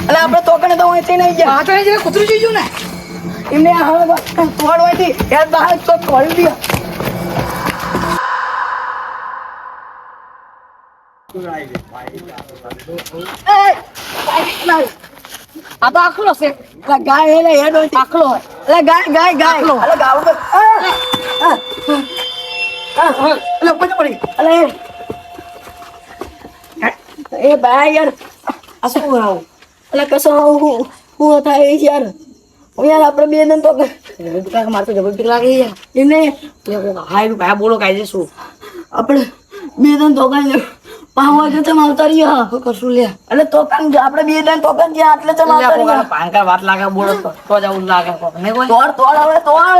અલા આપણે તો કને તો અહીંથી નહીં ગયા આ તો એ જે કૂતરું જોઈ ગયું ને એમને હવે તોડવાથી યાર બહાર તો તોડી દે આ તો આખલો છે અલા ગાય હે હેડ હોય આખલો હોય અલા ગાય અલા ગાવ અલા પડી અલા એ ભાઈ યાર આ શું આવું અલા કસો હું થાય યાર યાર આપણે બે દન તો મારે તો જબરદસ્ત લાગે યાર એને હાય ભાઈ બોલો કાયદે શું આપણે બે દન તો કઈ પાવા જતે આવતા રહ્યા કશું લે એટલે તો કઈ આપણે બે દન તો કઈ જ્યાં એટલે ચમ આવતા રહ્યા પાનકા વાત લાગે બોલો તો જ આવું લાગે ને કોઈ તોડ હવે તોડ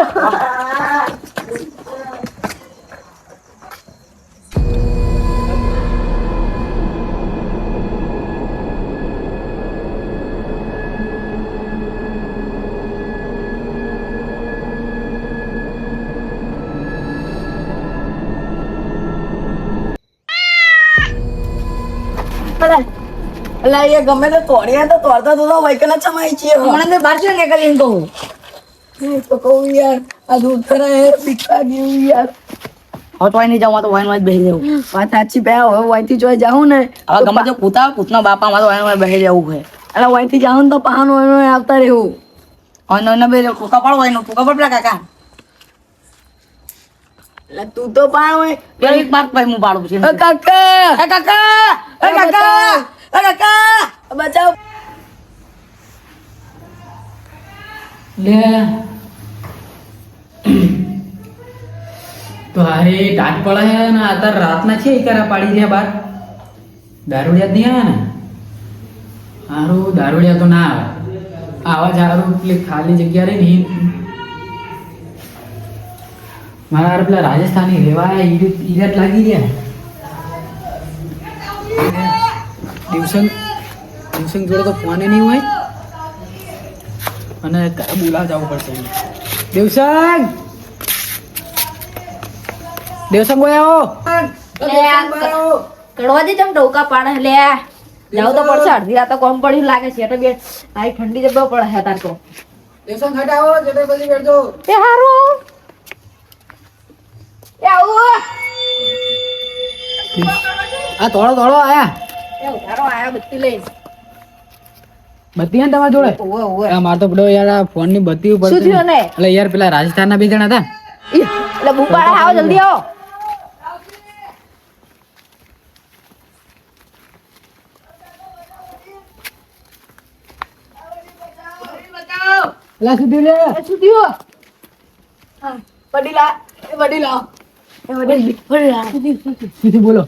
અલા એ ગમે તે તોડ્યા તો તોડતા તો વૈકના ચમાઈ છે મને બહાર છે ને કરીને કહું હું તો કહું યાર આ દૂધ કરે પીખા ગયું યાર હવે તો નહીં જાઉં તો વાઈન માં બેસી જવું વાત સાચી પે હવે વાઈથી જોઈ જાઉં ને હવે ગમે તે પૂતના બાપા માં તો વાઈન માં બેસી જવું છે એટલે વાઈથી જાઉં ને તો પહાનું એનું આવતા રહેવું અને બે ટૂંકા પાડો એનું ટૂંકા પડ પેલા કાકા એટલે તું તો પાણ હોય એક બાર પછી હું પાડું પછી કાકા બચાવ લે તો હારે ટાટ પડે હે ને અત્યારે રાતના છે એ કરા પાડી દે બાર દારૂડિયા જ નહીં આવે ને હારું દારૂડિયા તો ના આવે આવા જ હારું પેલી ખાલી જગ્યા રહી ને મારા હારે પેલા રાજસ્થાની રેવાય ઈરત લાગી ગયા દિવસંગ જોડે તો ફોને નહીં હોય અને તારે બોલાવ જવું પડશે દેવસંગ હોય આવો કડવા દે ચમ ડોકા પાડે લે જાવ તો પડશે અડધી રાત કોમ પડ્યું લાગે છે એટલે બે આઈ ઠંડી જબ્બો પડે છે તાર તો દેવસંગ હટ આવો જેટલે પછી બેઠજો એ હારું એ આવું આ થોડો આયા એ ઉધારો આયા બત્તી લઈ બત્તી હે ને તમારા જોડે ઓવે ઓવે આ માર તો પડો યાર આ ફોન ની બત્તી ઉપર શું થયું ને એટલે યાર પેલા રાજસ્થાન ના બે જણા હતા એટલે બુપાડા આવો જલ્દી આવો પેલા સુધી લે શું થયું વડીલા સુધી બોલો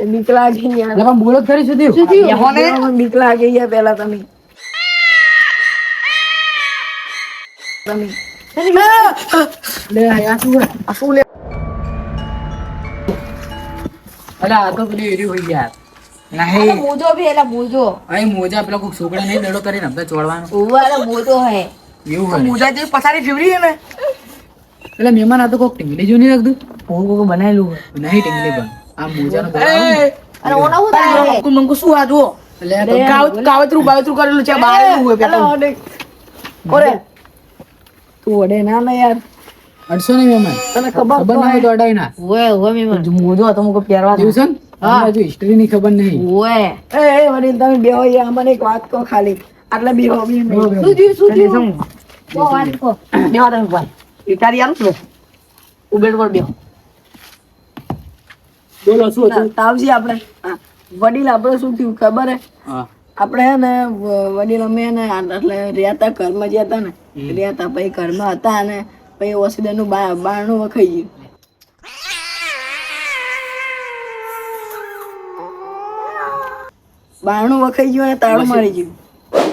બીક લાગે યાર એટલે પણ બોલો જ ખરી સુધી બીક લાગે યાર પેલા તમે લે આ શું લે અલા આ તો પેલી એરી હોય યાર અરે મોજો ભી એલા મોજો અહીં મોજા પેલા કોઈક છોકરા નહીં દડો કરીને હમણાં ચોડવાનો ઓવે અરે મોજો હે એવું હોય ને. મુજા જે પસારી ફેવરી ને એટલે મહેમાન આ તો કોઈક ટીંગલી જો નહીં રાખતું હું બનાવેલું હોય નહીં ટીંગલી પણ આ મોજાનો અને ઓના હું થાય મંગુ શું આ જુઓ એટલે કાવતરું કરેલું છે બહાર એવું હોય પેલું. ઓરે તું વડે ના યાર 800 નહીં મહેમાન તને ખબર ખબર ના હોય તો અડાઈ ના ઓવે ઓવે મેમન મોજો હતો મુકો પહેરવા દિવસન હા હજુ હિસ્ટ્રી ની ખબર નહીં ઓવે એ વડીલ તમે બેહો યાર મને એક વાત કહો ખાલી આટલા બેહો બી શું થયું બહુ વાત કો બેવા તમે ભાઈ વિચારી આલું છું ઉબેડ પર બેહો બોલો શું હતું તાવજી આપણે હા. વડીલ આપણે શું થયું ખબર હે હા આપણે હે ને વડીલ અમે હે ને એટલે રહ્યા હતા ઘરમાં જ્યાં હતા ને રહ્યા હતા પછી ઘરમાં હતા અને પછી ઓક્સિજનનું બારણું વખાઈ ગયું બારણું વખાઈ ગયું અને તાળું મારી ગયું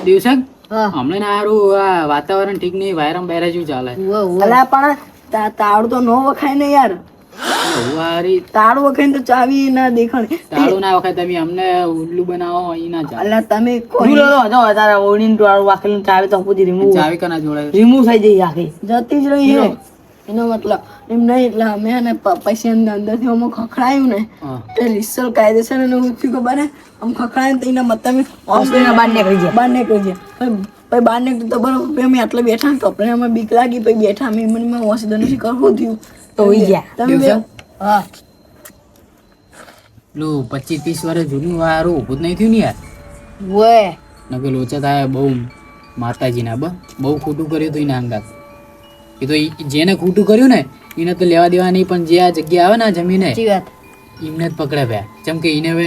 દિવસન હા હમણાં ના હારું આ વાતાવરણ ઠીક નહીં વાયરમ બાયરા જેવું ચાલે ઓવે ઓવે અલા પણ તાળું તો ન વખાય ને યાર વારી તાળું વખત તો ચાવી ના દેખાણી તાળું ના વખત તમે અમને ઉલ્લુ બનાવો ઈ ના ચાલે. અલ્યા તમે તું લો તો તારે ઓળીને ટાળું વાકેલું ચાવી તો પૂછી ચાવી કના જોડે રિમૂવ થઈ જઈ આખી. જતી જ રહી હે એનો મતલબ એમ નહીં એટલે અમે હે ને પછી અંદરથી અમુક ખખડાયું ને હા તે રિસલ કાયદેસર એને હું થયું ખબર હે આમ ખખડાયું તો એના મતલબ હોસ્ટેલના બહાર નીકળી જાય. બહાર નીકળી જાય પછી બહાર નીકળ્યું તો બરોબર પછી અમે આટલે બેઠા ને કપડે અમે બીક લાગી પછી બેઠા અમે મનમાં હોસ્પિટલ નથી કરવું થયું તો હોઈ ગયા. તમે બે હા પેલું 25-30 વર્ષ જૂનું વારું ઊભું જ નહીં થયું ને યાર. વે નકે લોચા થાય બહુ માતાજીના બહુ ખોટું કર્યું હતું એના અંગાત. એ તો જેને ખોટું કર્યું ને એને તો લેવા દેવા નહીં, પણ જે આ જગ્યા આવે ને આ જમીને સાચી વાત એમને જ પકડે ભ્યા. જેમ કે એને હવે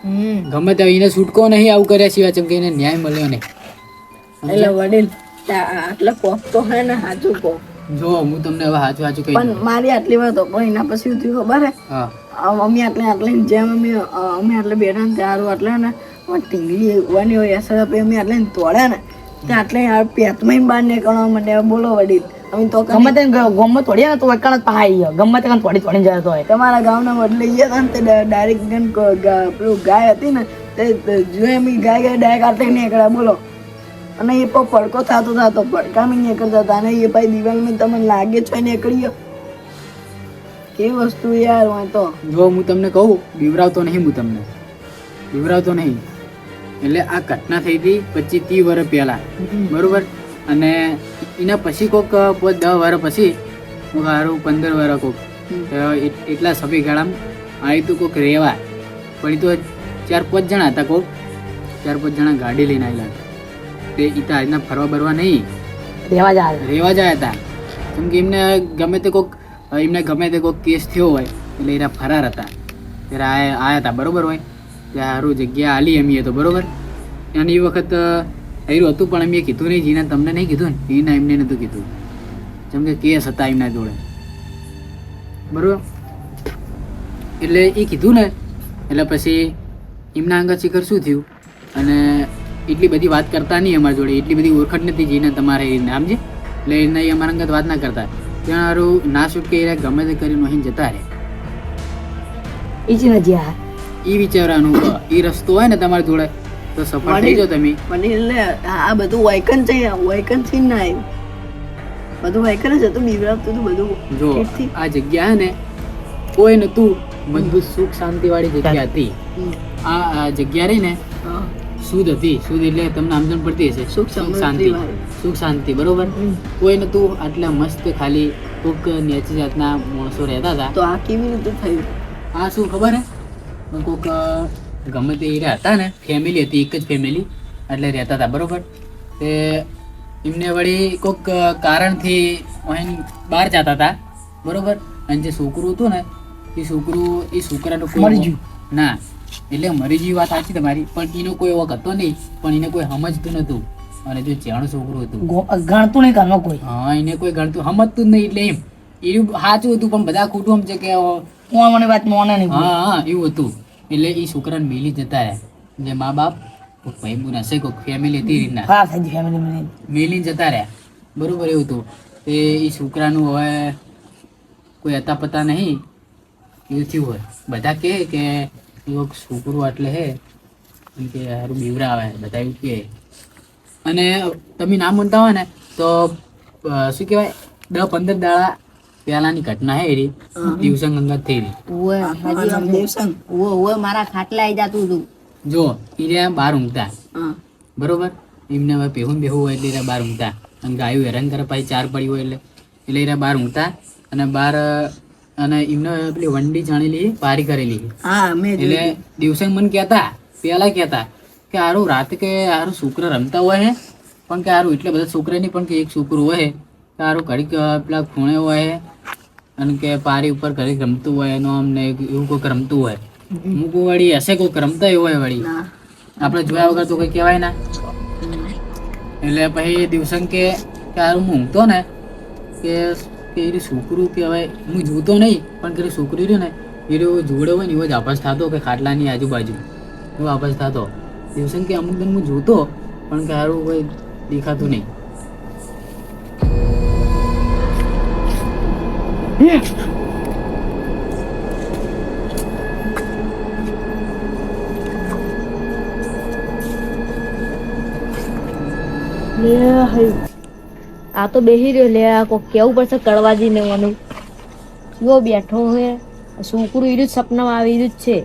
હમ ગમે તે એને છૂટકો નહીં આવું કર્યા સિવાય, જેમ કે એને ન્યાય મળ્યો નહીં. એટલે વડીલ આટલે કોક તો હે ને સાચું કોક જો હું તમને હવે સાચું સાચું કહી પણ મારી આટલી વાત તો પણ એના પછી શું થયું ખબર હે હા અમે આટલે જેમ અમે આટલે બેઠા ને ત્યારે આટલે ને ટીંગલી ઉવાની હોય અસર અમે આટલે તોડ્યા ને ત્યાં આટલે પેટમાં બહાર નીકળવા મને બોલો વડીલ અમે તો ગમે તે ગોમમાં તોડ્યા ને તો એકણ જ પહાઈ ગયો. ગમે તે કાન તોડી જતો હોય. તમારા ગામના બદલે ગયા હતા ને તે ડાયરેક્ટ પેલું ગાય હતી ને તે જોઈ અમે ગાય ડાયરેક્ટ આટલે નીકળ્યા બોલો. અને એ પણ પડકો થતો પડકામાં નીકળતા હતા અને એ ભાઈ દિવાલમાં તમને લાગે છે નીકળી ગયો કેવી વસ્તુ યાર હોય તો જો હું તમને કહું બીવરાવતો નહીં, હું તમને બીવરાવતો નહીં. એટલે આ ઘટના થઈ હતી 25-30 વર્ષ પહેલા બરોબર. અને એના પછી કોક 10 વર્ષ પછી હું સારું 15 વર્ષ કોક એટલા સભી ગાળામાં આવી તું કોક રેવા પણ એ તો 4-5 જણા હતા. કોક 4-5 જણા ગાડી લઈને આવેલા હતા. તે ઈતા આજના ફરવા બરવા નહીં રેવા જાય. રેવા જાય હતા. કેમ કે એમને ગમે તે કોક કેસ થયો હોય એટલે એના ફરાર હતા. ત્યારે આયા હતા બરોબર હોય ત્યાં સારું જગ્યા આલી એમીએ તો બરોબર. અને એ વખત આવ્યું હતું પણ અમે કીધું નહીં. જીના તમને નહીં કીધું ને એના એમને નહોતું કીધું, જેમ કે કેસ હતા એમના જોડે બરોબર. એટલે એ કીધું ને એટલે પછી એમના અંગત શિખર શું થયું અને એટલી બધી વાત કરતા નહીં અમારી જોડે, એટલી બધી ઓળખાણ નથી જેને તમારે નામ છે એટલે એના એ અમારા અંગત વાત ના કરતા. ત્યાં સારું ના છૂટકે એ ગમે તે કરીને અહીં જતા રહે. ઈ જ નથી આ. એ વિચારવાનું એ રસ્તો હોય ને તમારી જોડે તો સફળ થઈ જાઓ તમે. વડીલ આ બધું વાયકન છે વાયકન થી ના આવ્યું બધું વાયકન જ હતું બીવરાવતું હતું બધું જો ઠીકથી. આ જગ્યા હે ને કોઈ નતું, મજબૂત સુખ શાંતિ વાળી જગ્યા હતી. આ જગ્યા રહી ને હા. શુદ્ધ હતી. શુદ્ધ એટલે તમને સમજણ પડતી હશે. સુખ સમૃદ્ધિ શાંતિ, વાળી. સુખ શાંતિ બરોબર. કોઈ નતું, આટલા મસ્ત ખાલી કોક નેચી જાતના માણસો રહેતા હતા. તો આ કેવી રીતે થયું આ શું ખબર હે કોક ગમે તે એરિયા હતા ને ફેમિલી હતી, એક જ ફેમિલી એટલે રહેતા હતા બરોબર. તે એમને વળી કોક કારણથી અહીં બહાર જતા હતા બરોબર. અને જે છોકરું હતું ને એ છોકરાનું કોઈ મરી ગયું. ના એટલે મરી ગયું વાત સાચી તમારી, પણ એનો કોઈ વખત હતો નહીં, પણ એને કોઈ સમજતું નતું. અને જો જેણું છોકરું હતું ગણતું નહીં ઘરમાં કોઈ. હા એને કોઈ ગણતું સમજતું જ નહીં. એટલે એમ એનું સાચું હતું પણ બધા ખોટું સમજે કે કોણ મને વાત મોને નહીં. હા એવું હતું. એટલે એ છોકરાને મિલી જતા રહ્યા. જે મા બાપ કોઈક ભાઈ બુન હશે, કોઈક ફેમિલી હતી રીતના ખરાબ થઈ ગઈ ફેમિલી. મિલીને જતા રહ્યા બરોબર. એવું હતું તે એ છોકરાનું હવે કોઈ હતા પતા નહીં એવું થયું હોય. બધા કહે કે એવો છોકરું એટલે હે એમ કે સારું બીવરા આવે બધા એવું કહે. અને તમે ના માનતા હોય ને તો શું કહેવાય 10-15 દાડા પહેલાની ઘટના હે એરી દિવસંગ અંગત થઈ રહી. દેવસંગ મારા ખાટલા આવી જતું હતું. જો એ બહાર ઊંઘતા હા બરોબર. એમને હવે બેહું હોય એટલે એ બહાર ઊંઘતા. અને ગાયું હેરાન કરે પાછી 4 પડી હોય એટલે એ બહાર ઊંઘતા. અને બહાર અને એમને પેલી વંડી જાણેલી પારી કરેલી. હા મેં એટલે દિવસંગ મને કહેતા પહેલા કહેતા કે હારું રાતે કે હારું છોકરા રમતા હોય હે, પણ કે હારું એટલે બધા છોકરા નહીં, પણ કે એક છોકરું હોય કે હારું ઘડીક પેલા ખૂણે હોય અને કે પારી ઉપર ઘડીક રમતું હોય એનો અમને એવું કોઈક રમતું હોય. અમુક વળી હશે કોઈક રમતા હોય વળી ના આપણે જોયા વગર તો કંઈ કહેવાય ના. એટલે પછી દિવસંગ કે હારું હું ઊંઘતો ને કે એ છોકરું કે હવે હું જોતો નહીં, પણ કે છોકરી રહ્યું ને એ જોડે હોય ને એવો જ આભાસ થતો કે ખાટલાની આજુબાજુ એવો આભાસ થતો. દિવસંગ કે અમુક દિન હું જોતો પણ કે સારું કોઈ દેખાતું નહીં. લે હઈ. આ તો બેહી રહ્યો લે આ કોક કેવું પડશે કડવાજી ને મને જો બેઠો હે છોકરું ઈરું જ સપનામાં આવી રહ્યું જ છે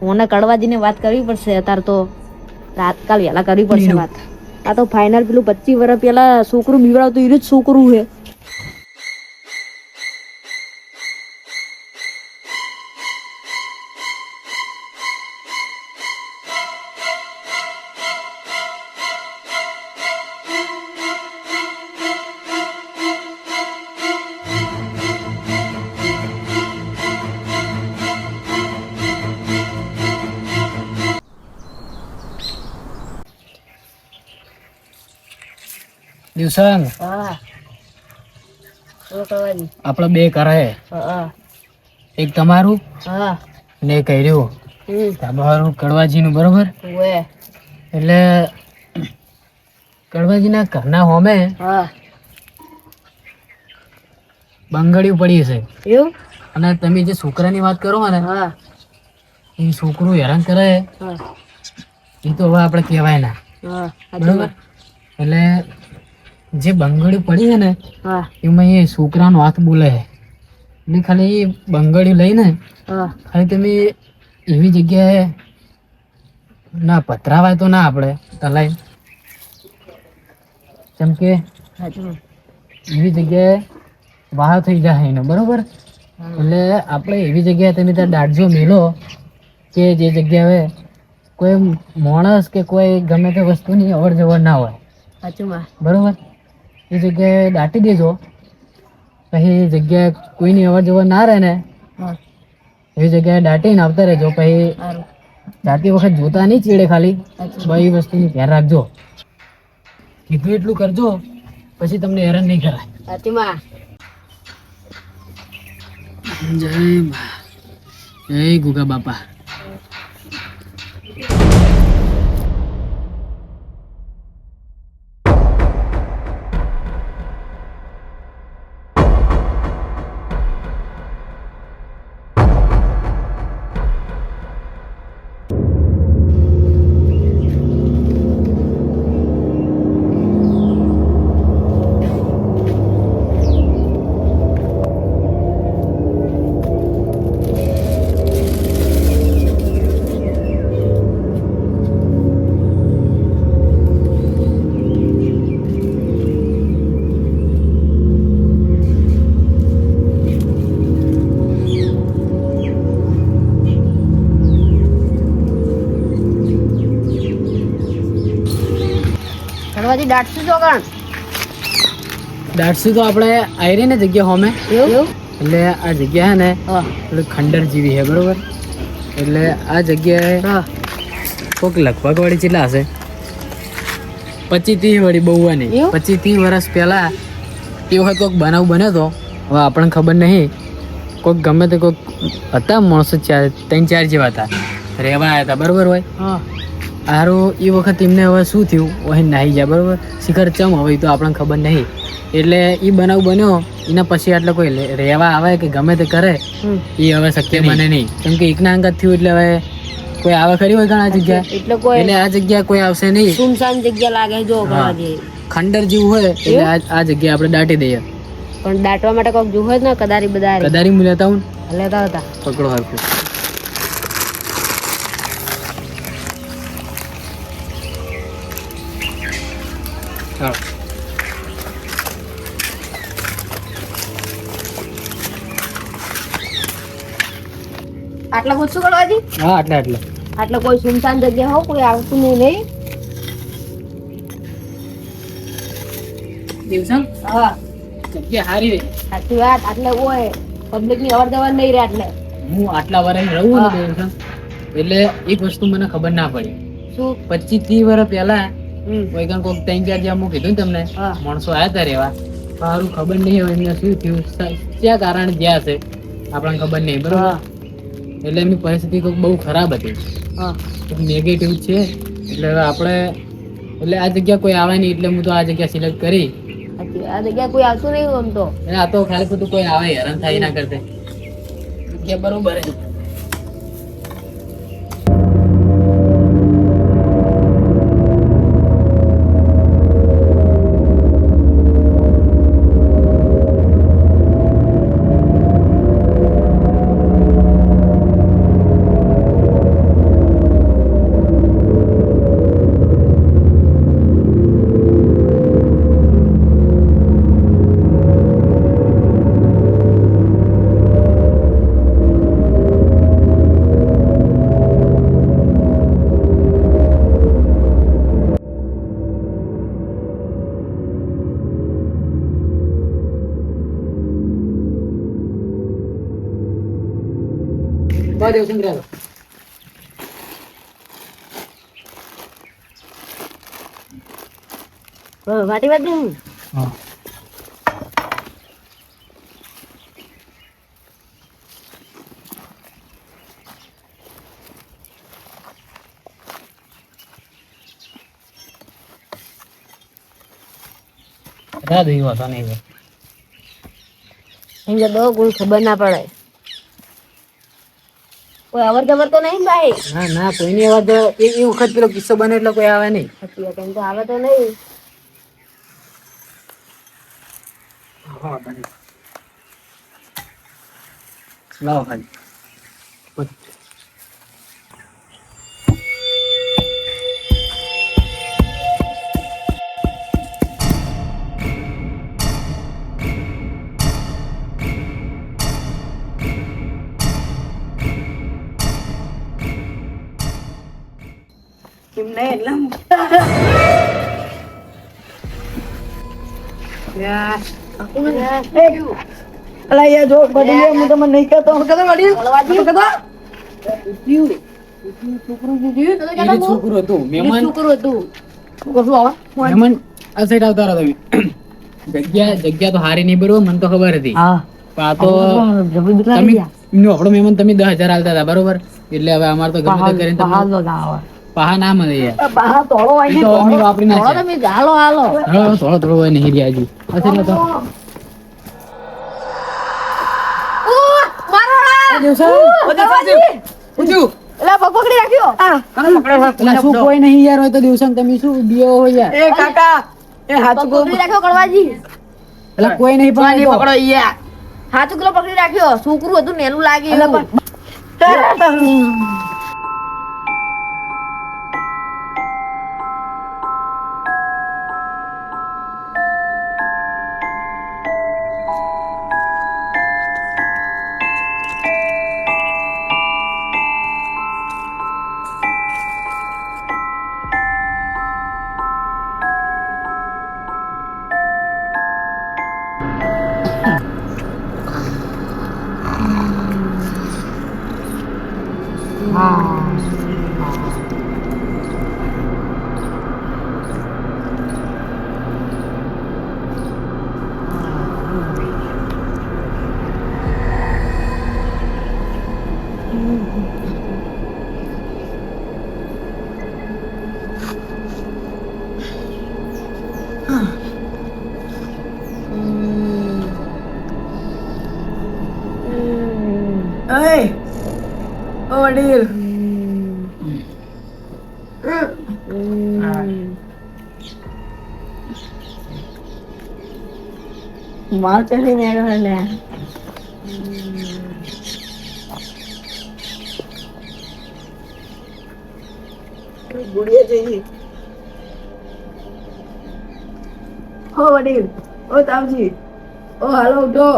મને કડવાજીને વાત કરવી પડશે અત્યારે તો રાતકાલ વહેલા કરવી પડશે વાત આ તો ફાઇનલ પેલું 25 વર્ષ પેલા છોકરું બીવડાવતું ઈરું જ છોકરું હે દિવસન હા તો કડવાજી આપણે બે કરે હા એક તમારું હા ને એક કર્યું તમારું કડવાજીનું બરોબર ઓએ એટલે કડવાજીના ઘરના હોમે હા બંગડીયું પડી છે એવું અને તમે જે છોકરાની વાત કરો ને હા એ છોકરું હેરાન કરે હા એ તો હવે આપણે કહેવાય ના હા બરોબર એટલે જે બંગડી પડી છે ને હા એમાં એ છોકરાનો હાથ બોલે છે એટલે ખાલી એ બંગડી લઈને હા ખાલી તમે એવી જગ્યાએ ના પધરાવાય તો ના આપણે તલાઈ કેમ કે સાચું એવી જગ્યાએ વાહ થઈ જાય એનો બરોબર એટલે આપણે એવી જગ્યાએ તમે ત્યાં દાટજો મેલો કે જે જગ્યાએ કોઈ માણસ કે કોઈ ગમે તે વસ્તુની અવર જવર ના હોય સાચું માં બરોબર એ જગ્યાએ દાટી દેજો પછી એ જગ્યાએ કોઈની અવર જવર ના રહે ને હા એવી જગ્યાએ દાટીને આવતા રહેજો પછી સારું દાટી વખત જોતા નહીં ચીડે ખાલી સાચું ભાઈ એ વસ્તુનું ધ્યાન રાખજો કીધું એટલું કરજો પછી તમને હેરાન નહીં કરાય સાચું માં જય મા જય ગુગા બાપા કડવાજી દાટશું જો કણ દાટસી તો આપણે આવી રહી ને જગ્યા હોમે એવું એટલે આ જગ્યા હે ને હા એટલે ખંડર જેવી છે બરોબર એટલે આ જગ્યાએ હા કોઈક લગભગ વાળી કેટલા હશે 25-30 વાળી બહુ નહીં એવું? 25-30 વર્ષ પહેલા એ વખત કોઈક બનાવ બન્યો હતો હવે આપણને ખબર નહીં કોઈક ગમે તે કોઈક હતા માણસો 3-4 જેવા હતા રહેવા આવ્યા હતા બરોબર હોય હા હારું એ વખત એમને હવે શું થયું અહીં નાહી ગયા બરોબર શિખર ચમ હવે ઈ તો આપણને ખબર નહીં એટલે એ બનાવ બન્યો એના પછી આટલે કોઈ રહેવા આવે કે ગમે તે કરે એ હવે શક્ય બને નહીં કેમ કે એકના અંગત થયું એટલે હવે કોઈ આવે ખરી હોય ઘણા જગ્યા એટલે કોઈ એટલે આ જગ્યા કોઈ આવશે નહીં સુનસાન જગ્યા લાગે જો કડવાજી ખંડર જેવું હોય એટલે આ જગ્યા આપણે દાટી દઈએ પણ દાટવા માટે કોક જોવે જ ને કદારી બદારી કદારી લેતા હું લેતા હતા પકડો હરખું ચાલો આટલા પૂછશું કડવાજી હા આટલે આટલે કોઈ સુનસાન જગ્યા હો કોઈ આવતું નહીં દિવસમ હા જગ્યા હારી રહી સાચી વાત આટલે હોય પબ્લિક ની અવર જવર નહીં રહે આટલે હું આટલા વર્ષ રહું ને દિવસમ એટલે એક વસ્તુ મને ખબર ના પડી શું 25-30 વર્ષ પહેલા કોઈ કણ કોઈક 3-4 જ્યાં હું કીધું ને તમને હા. માણસો આવ્યા હતા રહેવા સારું ખબર નહીં હવે એમને શું થયું ક્યાં કારણ જ્યાં છે આપણને ખબર નહીં બરોબર હા એટલે એમની પરિસ્થિતિ કોઈક બહુ ખરાબ હતી હા નેગેટિવ છે એટલે હવે આપણે એટલે આ જગ્યા કોઈ આવે નહીં એટલે હું તો આ જગ્યા સિલેક્ટ કરી સાચી વાત. આ જગ્યા કોઈ આવતું નહીં આમ તો અને આ તો ખાલી બધું કોઈ આવે હેરાન થાય ના કરતે જગ્યા બરોબર છે કોઈ દેવસિંહ રહેલો. વાટી વાત નહીં હા. રાત એવો હતો નહીં. એમ કે દો કોઈ ખબર ના પડે. કોઈ અવર જવર તો નહીં ભાઈ. ના ના કોઈની અવાજ એ વખત પેલો કિસ્સો બને એટલે કોઈ આવે નહીં. એમ તો આવે તો નહીં. હા બને. લાવો ખાલી. કેમ નહીં એટલા અલા યાર જો બધી લે હું તમને નહીં કહેતો હું કદા વડી કદા એ છોકરો હતો મહેમાન. છોકરું હતું. શું કરશું આવા મહેમાન આ સાઈડ આવતા રહો તમે. જગ્યા તો હારી નહીં બરોબર મને તો ખબર હતી. હા પણ આ તો જબરદસ્ત તમે લાગી ગયા એમનો આપણો મહેમાન તમે 10,000 આલતા હતા બરોબર. એટલે હવે અમારે તો ગમે તે કરીને પહાડ તમે લો ગાવા પાહા ના મળે યાર. પહાડ તોડો ઈ આવી તો અમે વાપરી થોડો નાખ્યા. તમે ગાલો હાલો. હા થોડો થોડો હોય નહીં રહ્યા હજી. આ સાઈડ તો એલા પગ પકડી રાખ્યો. પેલા શું કોઈ નહીં યાર હોય તો દિવસન તમે શું દિયો હોય યાર. એ કાકા એ હાથ પગ પકડી રાખ્યો કડવાજી. પેલા કોઈ નહીં પણ પકડો પકડો યાર હાથ કિલો પકડી રાખ્યો. છોકરું હતું નેનું લાગે એવું. એ ઓ વડીલ માર ચલી મેળો લે ગુડિયા જઈ ઓ વડીલ ઓ તાવજી ઓ હાલો ઉઠો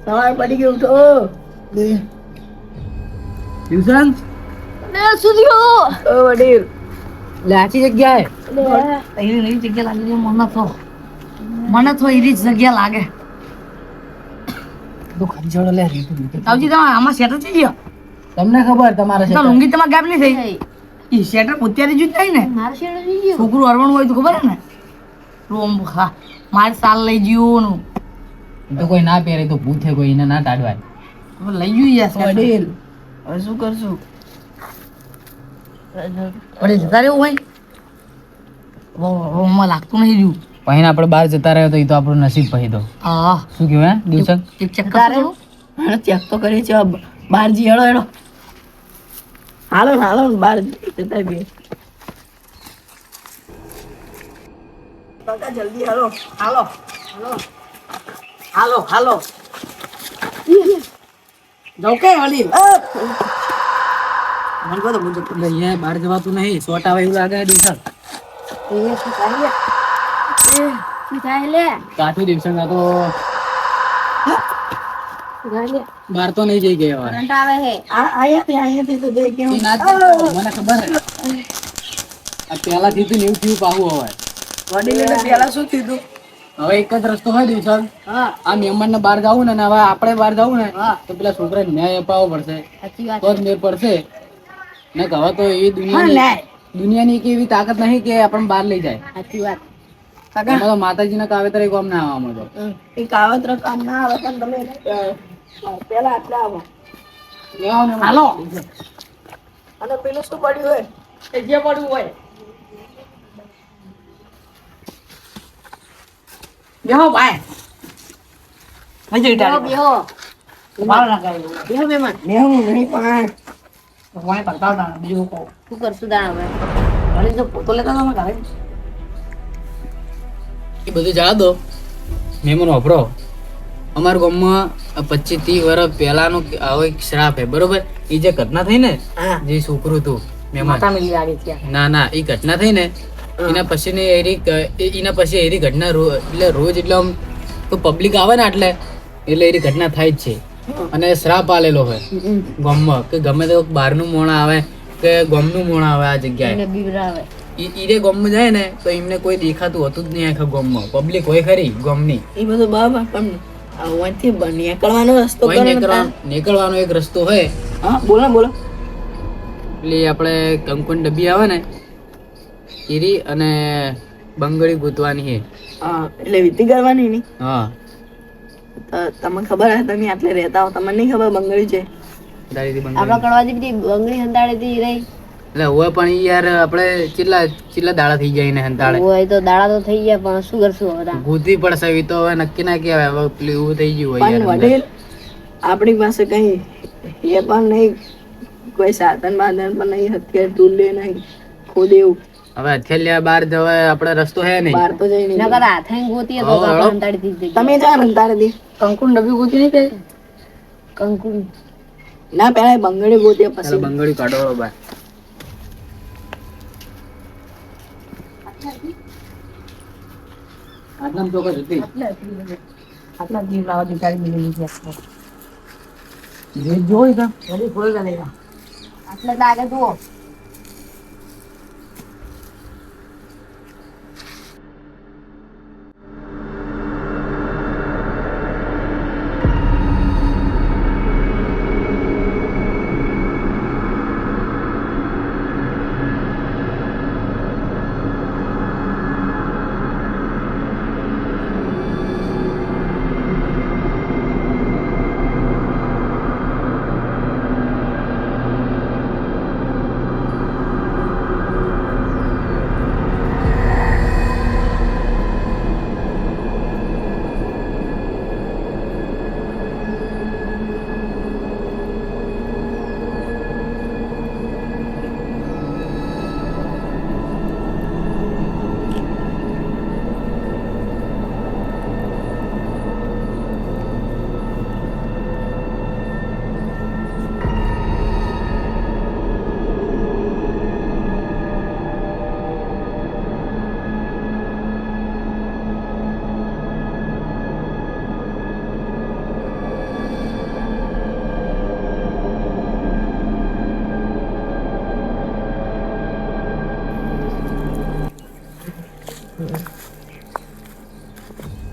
સવાર પડી ગયો ઉઠો દિવસન ને સુધ્યો. ઓ વડીલ લાચી જગ્યાએ એવી નવી જગ્યા લાગે છે મને તો એવી જ જગ્યા લાગે તો ખાલી જોડો લે રીતું તાવજી તમે આમાં સેટર થઈ ગયો તમને ખબર તમારે તો લુંગી તમારે ગાપ નહીં થઈ ઈ સેટર પોત્યારે જ થાય ને મારો શેડો થઈ ગયો. છોકરું અરવણ હોય તો ખબર હે ને રોમ હા મારે સાલ લઈ ગયું તો કોઈ ના પહેરે તો ભૂથે કોઈ એને ના ટાડવાય. લઈ ગયું યાર વડીલ હવે શું કરશું વડીલ જતા રહેવું હોય રોમમાં લાગતું નહીં રહ્યું પછી આપણે બહાર જતા રહ્યો તો એ તો આપણું નસીબ પછી તો હા શું કહેવાય દિવસન એક ચેક કરો ચેક તો કરી છે બહાર જી હેડો હેડો હાલો ને હાલો ને બહાર જતા બે કાકા જલ્દી હાલો હાલો હાલો હાલો હાલો જાઉં કે વડીલ મને કહો તો મુજબ એટલે અહીંયા બહાર જવાતું નહીં શોર્ટ આવે એવું લાગે દિવસન શું થાય લે? કાઠું દિવસન આ તો શું થાય લે? બહાર તો નહીં જઈ ગયા હવે. કરંટ આવે હે. અહીંયાથી તો દેખ એ ના જ જતો, મને ખબર હે આ પહેલા થયું હતું ને એવું થયું પાછું હવે વડીલ પેલા શું થયું હવે એક જ રસ્તો હોય દિવસર હા આ મહેમાન ને બહાર જવું ને હવે આપણે બહાર જવું ને હા. તો પેલા છોકરા ન્યાય અપાવવો પડશે સાચી વાત તો જ મેળ પડશે ને હવે તો એ હા ન્યાય. દુનિયાની કે એવી તાકાત નહીં કે આપણને બહાર લઈ જાય સાચી વાત કાકા એમાં તો માતાજીના કાવેતર એક આમ ના આવવામાં તો એ કાવતરા કામ ના આવે પણ તમે પેલા આટલે આવો હાલો અને પેલું શું પડ્યું હોય એ જે પડ્યું હોય બેહો ભાઈ મજે બેહો બેહો મારો ના કાઈ બેહો મહેમાન મેં નહીં પણ વાય બતાવતા બીજું કહું શું કરશું તાણ હવે ઘરે જો પોતો લેતા તમે ઘરે એ બધું જવા દો મહેમાન વાપરો અમારા ગામમાં 25-30 વર્ષ પહેલાનો આવો એક શ્રાપ હે બરોબર એ જે ઘટના થઈ ને હા જે છોકરું હતું મહેમાન માતા મિલી આવી છે ના એ ઘટના થઈ ને એના પછી ને એના પછી એરી ઘટના એટલે રોજ એટલે આમ તો પબ્લિક આવે ને એટલે એરી ઘટના થાય જ છે અને શ્રાપ આલેલો હોય ગામમાં કે ગમે તે બહારનું મોણા આવે કે ગામનું મોણા આવે આ જગ્યાએ એને બીવરાવે ઈરે ગામમાં જાય ને તો એમને કોઈ દેખાતું હોતું જ નહીં આખા ગામમાં પબ્લિક હોય ખરી ગામની એ બધું બરાબર પણ અહીંથી નીકળવાનો રસ્તો કોઈ કરો ને નીકળવાનો એક રસ્તો હોય હા બોલો બોલો એટલે આપણે કંકુન ડબ્બી આવે ને ઈરી અને બંગડી ગૂંથવાની છે હા એટલે વિધિ કરવાની નહીં હા તો તમને ખબર હે તમે આટલે રહેતા હો તમને નહીં ખબર બંગડી છે તારીથી આપડા બંગડી કડવાજી બધી બંગડી હંતાડે થી રહી એટલે હોય પણ ઈ યાર આપણે ચીલા દાડા થઈ જાય ને હંતાળે હોય તો દાડા તો થઈ ગયા પણ શું કરશું હવે તાણ? ગૂંથી પડશે એ તો હવે નક્કી ના કહેવાય હવે પેલું એવું થઈ ગયું હોય પણ યાર વડીલ આપણી પાસે કઈ એ પણ નહીં કોઈ સાધન બાંધન પણ નહીં હથિયાર ટૂલે નહીં ખુદ એવું હવે અથેલિયા બહાર જવાય આપણે રસ્તો હે નહીં બહાર તો જઈ નહીં નકર હાથે ગોતીએ તો હા, આપણે હંતાડી થી જ તમે જ્યાં રમતા હતી કંકુન ડબ્બી ગોતી નહીં કરી કંકુ ના પેલા એ બંગડી ગોતી ચાલો પછી બંગડી કાઢો બહાર આટલામાં ચોક્કસ હતી આટલા જીવ લાવા દીકારી મિલી છે જે જોઈ તા વળી ખોલ કરી લેવા આટલે લાગે જુઓ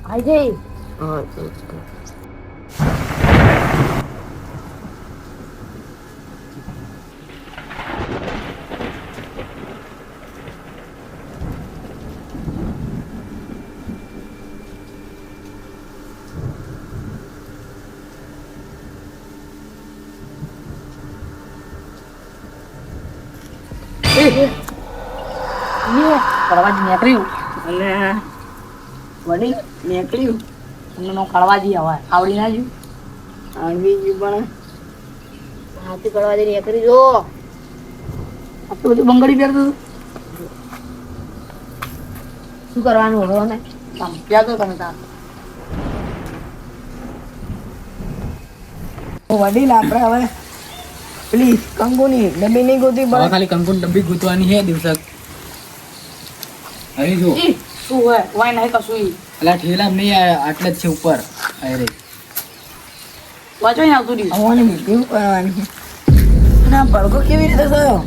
આઈ જઈ કડવાજી નીકળ્યું અને વડીલ નીકળ્યું તમને નો કડવાજી હવે આવડી ના જ્યું આવડી ગયું પણ હાથી કડવા દે કરી જો આટલું બધું બંગડી પહેરતું શું કરવાનું હવે અમે હતું ક્યાં તો તમે તાર વડીલ આપણે હવે પેલી કંકુની ડબ્બી નહીં ગોતી હવે પડે ખાલી કંકુન ડબ્બી ગૂંથવાની છે દિવસક અહીં જો ઈ, શું હોય હોય નહીં કશું ઈ. એટલે ઠેલા નહીં આટલે જ છે ઉપર અરે વાંચો ને આવતું રહ્યું આવવાની મીટિંગ કરવાની છે અને આ ભડકો કેવી રીતે થયો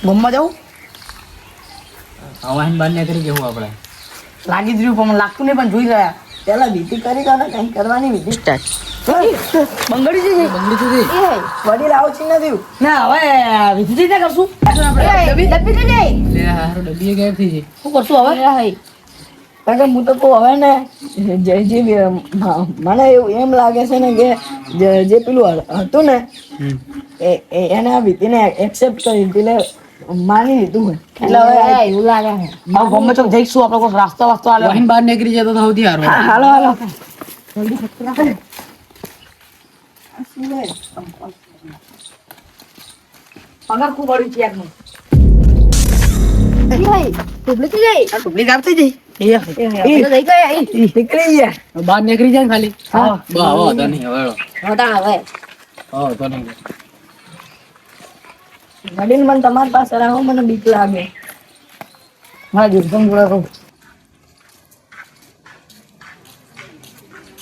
ગમમાં જાઉં વાહન બહાર નીકળી જવું આપણે. લાગી જ રહ્યું પણ મને લાગતું નહીં, પણ જોઈ રહ્યા પેલા વિધિ કરી તો કઈ કરવાની વિધિ બંગડી જઈ બંગડી સુધી વડીલ આવું છે નથી ના હવે વિધિ થઈ જાય કરશું લે હારું ડબ્બી ગાયબ થઈ જાય. શું કરશું હવે કારણ કે હું તો કહું હવે ને જે મને એવું એમ લાગે છે ને કે જે પેલું હતું ને એને આ વિધિને એક્સેપ્ટ કરી એટલે માની લીધું હોય એટલે હવે એવું લાગે છે ગમે તો જઈશું આપણે કોઈ રાસ્તો વાસ્તો આલે વાહન બહાર નીકળી જાય તો સૌથી સારું. હાલો હાલો પગાર ખૂબ વળ્યું છે એકનું ટુકડી કાપતી જઈ નીકળી ગયા બહાર નીકળી જાય ને ખાલી. હા. બહુ વાંધો નહીં હવે. વાંધો નહીં. વડીલ મને તમારી પાસે રાખો મને બીક લાગે હા જીવસમ જોડે કહું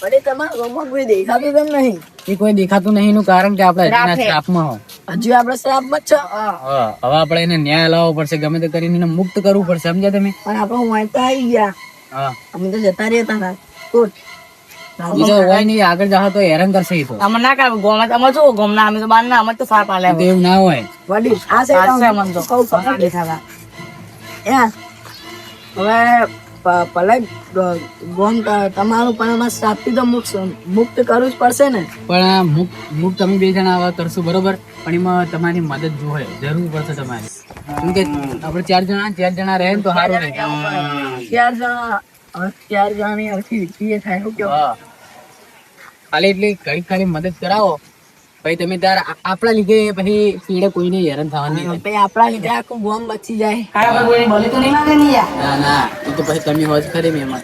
વડીલ તમારા ગામમાં કોઈ દેખાતું કેમ નહીં એ કોઈ દેખાતું નહીં એનું કારણ કે આપણે હજીના શ્રાપમાં હો. હજી આપણે શ્રાપમાં જ છે હા, હવે આપણે એને ન્યાય લાવવો પડશે, ગમે તે કરીને એને મુક્ત કરવું પડશે, સમજ્યા તમે? પણ આપણે વાંચતા આવી ગયા હા. અમે તો જતા રહ્યા હતા કોટ ઈ તો હોય નહીં, આગળ જાઓ તો હેરાન કરશે ઈ તો. અમે ના કાઢ ગોમાં અમે શું ગોમના અમે તો બાર ના અમે તો સાપ આલે ઈ તો એવું ના હોય. વડીલ આ છે મને તો કહું પકડ દેખાતા યા હવે ભલે ગોમ તમારું પણ અમારે શ્રાપથી તો મુક્ત કરવું જ પડશે ને પણ આ મુક્ત તમે બે જણા આવા કરશું બરોબર, પણ એમાં તમારી મદદ જોઈએ, જરૂર પડશે તમારી. કેમ કે આપણે ચાર જણા રહે ને તો સારું રહે. 4 જણાની અરખી વિધિ થાય શું કેવું હા. ખાલી એટલી ઘડી ખાલી મદદ કરાવો, પછી તમે તાર આપણા લીધે પછી પીડે કોઈને હેરાન થવાનું નહીં. પછી આપણા લીધે આખું ગોમ બચી જાય બલી તો નહીં લાગે ને યાર ના ના, એ તો પછી તમે હોજ ખરી મહેમાન.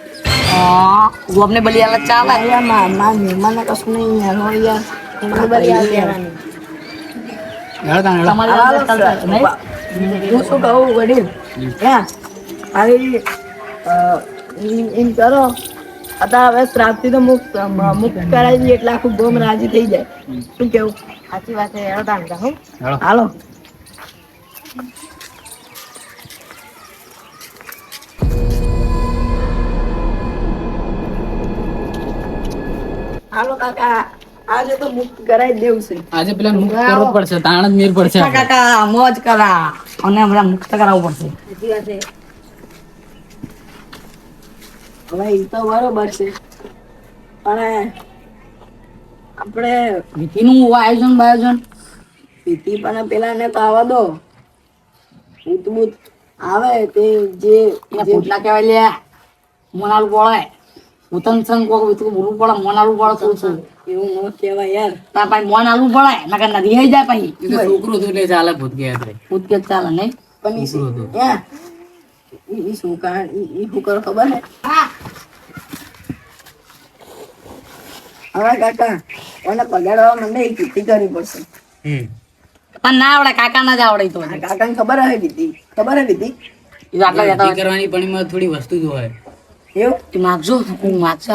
ગોમ ને બલી આલા ચાલે યાર મારા મહેમાન ને કશું નહીં યાર હો યાર એમને બલી આલ દેવાની હેળતા હેળો. હું શું કહું વડીલ યા આવી એમ કરો અત્યારે હવે શ્રાપથી તો મુક્ત કરાવી દઈએ એટલે આખું ગોમ રાજી થઈ જાય શું કેવું સાચી વાત છે હેળો. હાલો હાલો કાકા આજે તો મુક્ત કરાવી જ દેવું છે આજે પેલા મુક્ત કરવું પડશે, તાણ જ મેર પડશે. કાકા મોજ કરા અને હમણાં મુક્ત કરાવવું પડશે હવે એ તો બરોબર છે પણ આપણે વિધિનું આયોજન વિધિ પણ પેલા ને તો આવવા દો ભૂત આવે તે જે ભૂતના કહેવાય લે મોનાલું પડે ઉતન સંગ કોક બોલવું પડે મોનાલું પડે શું એવું ન કહેવાય યાર તાર પાસે મોનાલું પડે નકર નદી આવી જાય પછી એ તો છોકરું હતું એટલે ચાલે ભૂત ગયા એટલે. ભૂત કે ચાલે નહીં પણ છોકરું હતું. ઈ શું કારણ ઈ શું કરો ખબર હે હવે કાકા એને પગાડવા મને એક વિધિ કરવી પડશે પણ ના આવડે કાકા ના જ આવડે તો કાકાને ખબર હે વિધિ વિધિ કરવાની પણ એમાં થોડી વસ્તુ જ હોય. એવું માગજો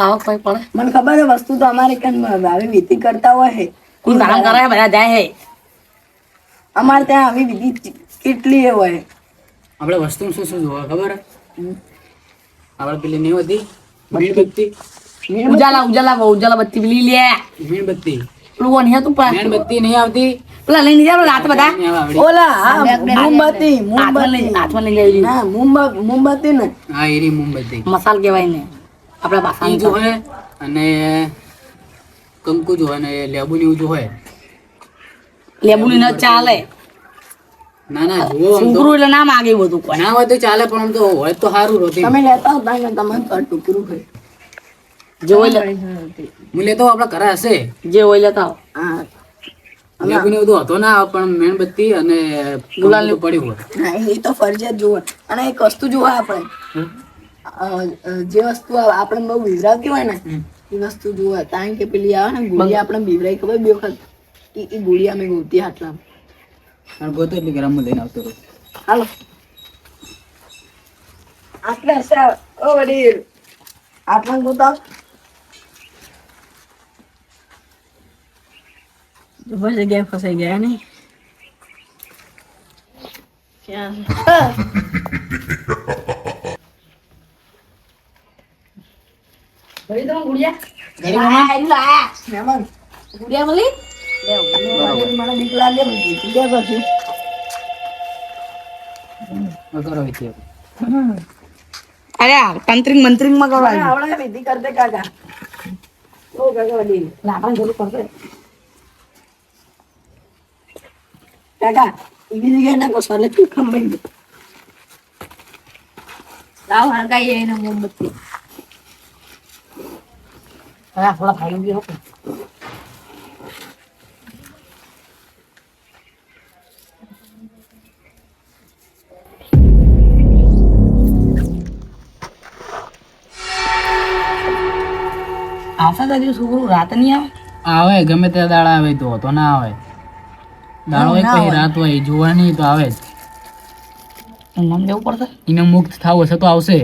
આવો કઈ પડે મને ખબર હે વસ્તુ તો અમારે કન આવી વિધિ કરતા હોય હે કોઈ કામ કરે બધા જાય હે અમારે ત્યાં આવી વિધિ કેટલી એ હોય આપણે વસ્તુ શું શું જોવા ખબર હે? આપણે પેલી નહીં હોતી મીણબત્તી. ઉજાલા બત્તી પેલી લે મીણબત્તી પેલું કોણ હે તું મીણબત્તી નહીં આવતી. પેલા લઈને જાય રાત બધા નહીં આવે આવડી. ઓલા મોમબત્તી હાથમાં લઈ લેવી ના મોમબત્તી ને હા, એરી મોમબત્તી મસાલ કહેવાય ને આપડા ઈ ભાષામાં જો હોય અને કંકુ જો હોય ને લેબુ ને એવું જો હોય. લેબુની ન ચાલે ના ના જુઓ આમ તો. સુગરું એટલે ના માગે બધું કોઈ ના હોય તો ચાલે પણ આમ તો હોય તો સારું રોટી. તમે લેતા હતા કે તમે ટુકરું હોય જે હોય હું લેતો આપણા ઘરે હશે. જે હોય લેતા હા લેબુ ને બધું હતો ના પણ મીણબત્તી અને ગુલાલ પડ્યું હોય. એ તો ફરજિયાત જોવે અને એક વસ્તુ જોવે આપણે જે વસ્તુ આપણે બહુ વિવરાવતી હોય ને એ વસ્તુ જોવે કારણ કે પેલી આવે ને ગુડિયા આપણે બીવરાઈ ખબર બે વખત એ ગુડિયા અમે ગોતી આટલા અને ગોતો એટલે ગ્રામમાં લઈને આવતો રહો. હાલો આટલે હશે ઓ વડીલ આટલા ગોતા ફસાઈ ગયા નહીં ક્યાં ઘડી તો ગુડિયા ઘડીમાં મહેમાન ગુડિયા મળી મને બીક લાગે ગુડિયા કરશું કરો વિશે અરે આ તાંત્રિક મંત્રિક માં કરવા આવડે વિધિ કરતે કાકા ઓ કાકા વડીલ લાકડા જરૂર પડશે કાકા એવી જગ્યાએ ના કોસો એટલે તું ખંભાઈ ગયો લાવ હળગાઈ એને મોમબત્તી હા થોડા ખાઈ ગયો આવતા દાદી છોકરું રાત નહીં આવે આવે ગમે તે દાડા આવે તો ના આવે દાડો એક પછી રાત હોય જોવાની તો આવે જ નામ દેવું પડશે એને મુક્ત થવું હશે તો આવશે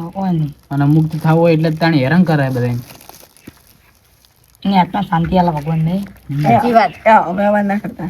કોઈ નહીં અને મુક્ત થવું હોય એટલે તાણે હેરાન કરે બધા એની આત્મા શાંતિ આલા ભગવાન ને સાચી વાત હવે અવાજ ના કરતા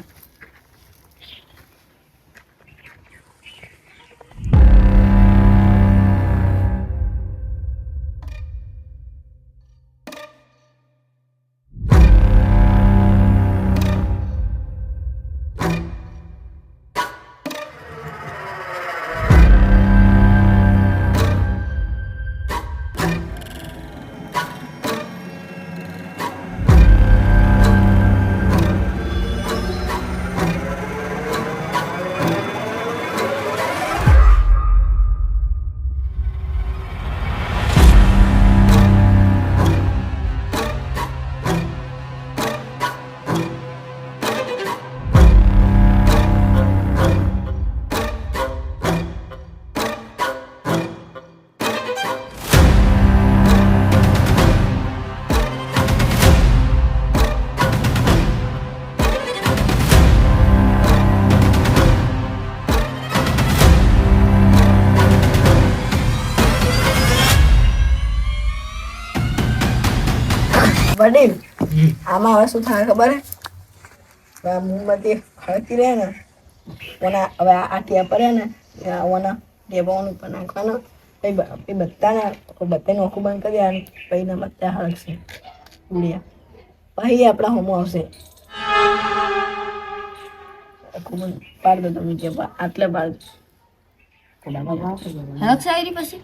વડીલ આમાં હવે શું થાય ખબર હે આ મોમબત્તી હળતી રહે ને ઓના હવે આ ટીયા પર ને ઓના ટેબાઓનું પર નાખવાનું પછી બધાને બધાને ઓખું બંધ કરી દેવાનું પછી ને બધા હળગશે ગુડિયા પછી આપણા હોમો આવશે આખું બંધ પાડ દો તમે કે આટલે પાડ હરક શાયરી પછી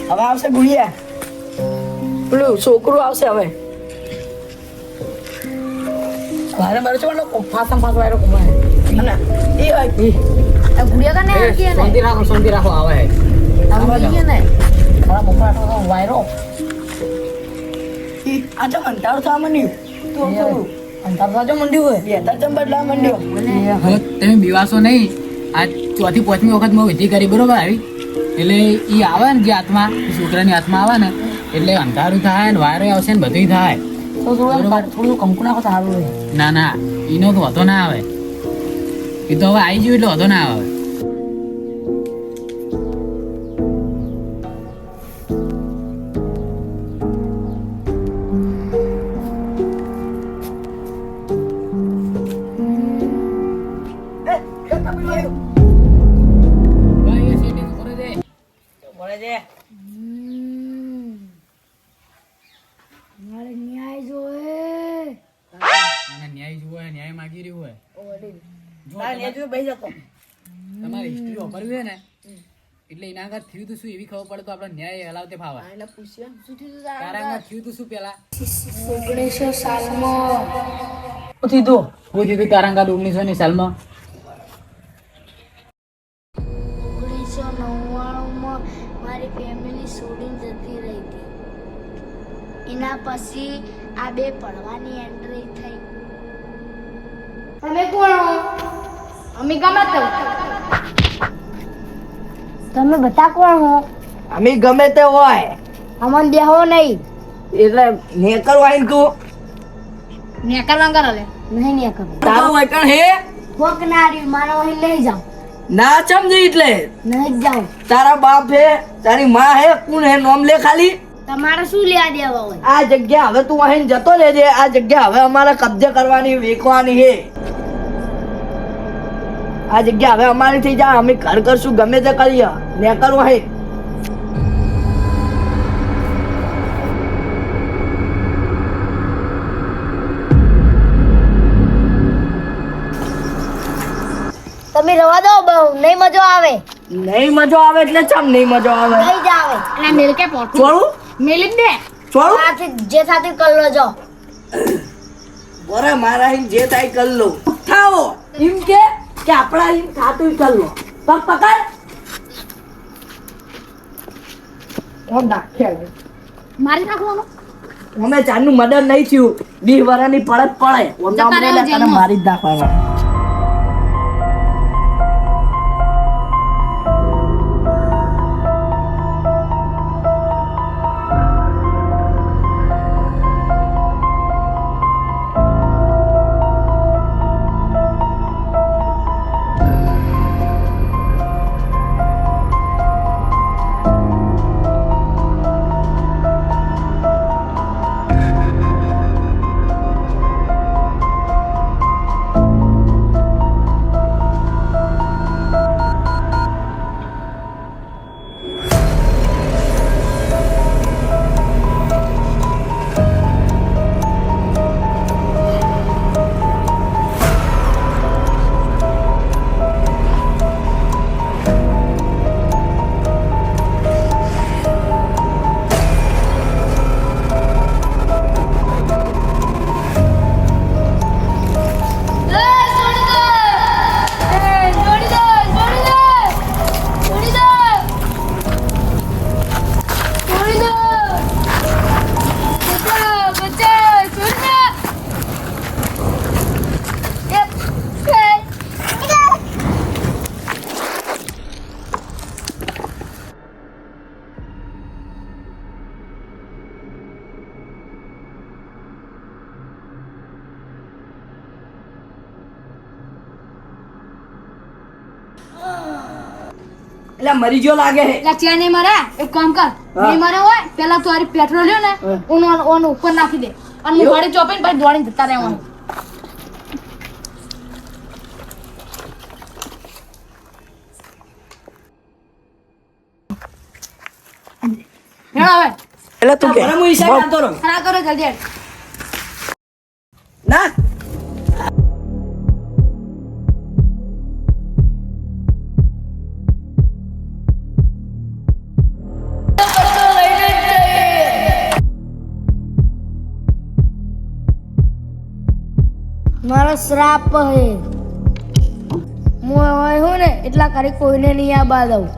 હવે આવશે ગુડિયા પેલું છોકરું આવશે હવે મારે મારે ચોલો ફાસમ ફાસ વાયરો કમાય અને એ આ ગુડિયા કને આકી ને શાંતિ રાખો આવે આ બોલીએ ને ખરા મોકળા તો વાયરો ઈ આજે અંધારું થવા માંડ્યું તો અંધારું થવા માંડ્યું હોય બે હજાર ચમ બદલા માંડ્યો હવે તમે બીવાશો નહીં આ ચોથી પાંચમી વખત મેં વિધિ કરી બરોબર આવી એટલે એ આવે ને જે આત્મા એ છોકરાની આત્મા આવે ને એટલે અંધારું થાય ને વાયરો આવશે ને બધું થાય તો થોડું કંકુ નાખો તો સારું રહે ના ના એનો તો વધો ના આવે એ તો હવે આવી ગયું એટલે વધો ના આવે મારે ન્યાય જોએ ન્યાય જુઓ ન્યાય માગી રહ્યું હોય તારે નેજો બેસી જતો તમારી હિસ્ટ્રી વાપરવી હોય ને એટલે એના આગળ થયું તું શું એવી ખબર પડે તો આપણે ન્યાય હલાવતે ફાવા એટલે પૂછ્યું શું થયું તારા આગળ થયું તું શું પેલા 1900 સાલમાં શું થયું? શું થયું તું તારા આગળ 1900 ની સાલમાં 1999માં મારી ફેમિલી છોડીને જતી રહી હતી. એના પછી આ બે પડવાની એન્ટ્રી થઈ. તમે કોણ હો? અમે ગમે તે તમે બધા કોણ હો? અમે ગમે તે હોય અમન બેહો નહીં. એટલે નેકર વાઈન તું નેકરવા કરો લે નહીં નહીં કરો. તારું વચન હે કોક ના રહ્યું મારો અહીં નહીં જાઉં. ના સમજી એટલે નહીં જ જાઉં. તારા બાપ હે તારી માં હે કોણ હે નોમ લે ખાલી. તમારે શું લેવા દેવા હોય? આ જગ્યા હવે તું અહીં જતો રહેજે. આ જગ્યા હવે અમારે કબજે કરવાની વેચવાની હે. આ જગ્યા હવે અમારી થઈ જાય. અમે ઘર કરશું ગમે તે કરીએ ને કરવું હે. તમે રવા દો બહુ નહીં મજો આવે. નહીં મજો આવે એટલે ચમ નહીં મજો આવે? નહીં જ આવે. અને મેલ કે પોટું છોડું મેલી જ દે છોડું આથી જે સાથે કર લો જો. બરે મારા અહીં જે થાય કર લો. થાઓ એમ કે આપણા અહીં થાતું કર લો. પગ પકડ. ઓ નાખ્યા મારી નાખવાનો અમે ચારનું મર્ડર નહીં થયું. 20 વર્ષની પડત પડે ઓમના જતા રહેવું અમને તને જેલમાં. મારી જ નાખવાના. એટલે મરી ગયો લાગે હે. એટલે ચેન નહીં મરે એક કામ કર નહીં મરે હોય પેલા તું આરી પેટ્રોલ લ્યો ને ઓનો ઉપર નાખી દે અને હું ગાડી ચોપીને પછી દોડીને જતા રહેવાનું. હેલો હવે એટલે તું કે હું હિસાબ આતો રહું. ખરા કરો જલ્દી હેડ. ના મારો શ્રાપ હે. હું હોય હું ને એટલા કરી કોઈને નહીં આ બાદ આવું.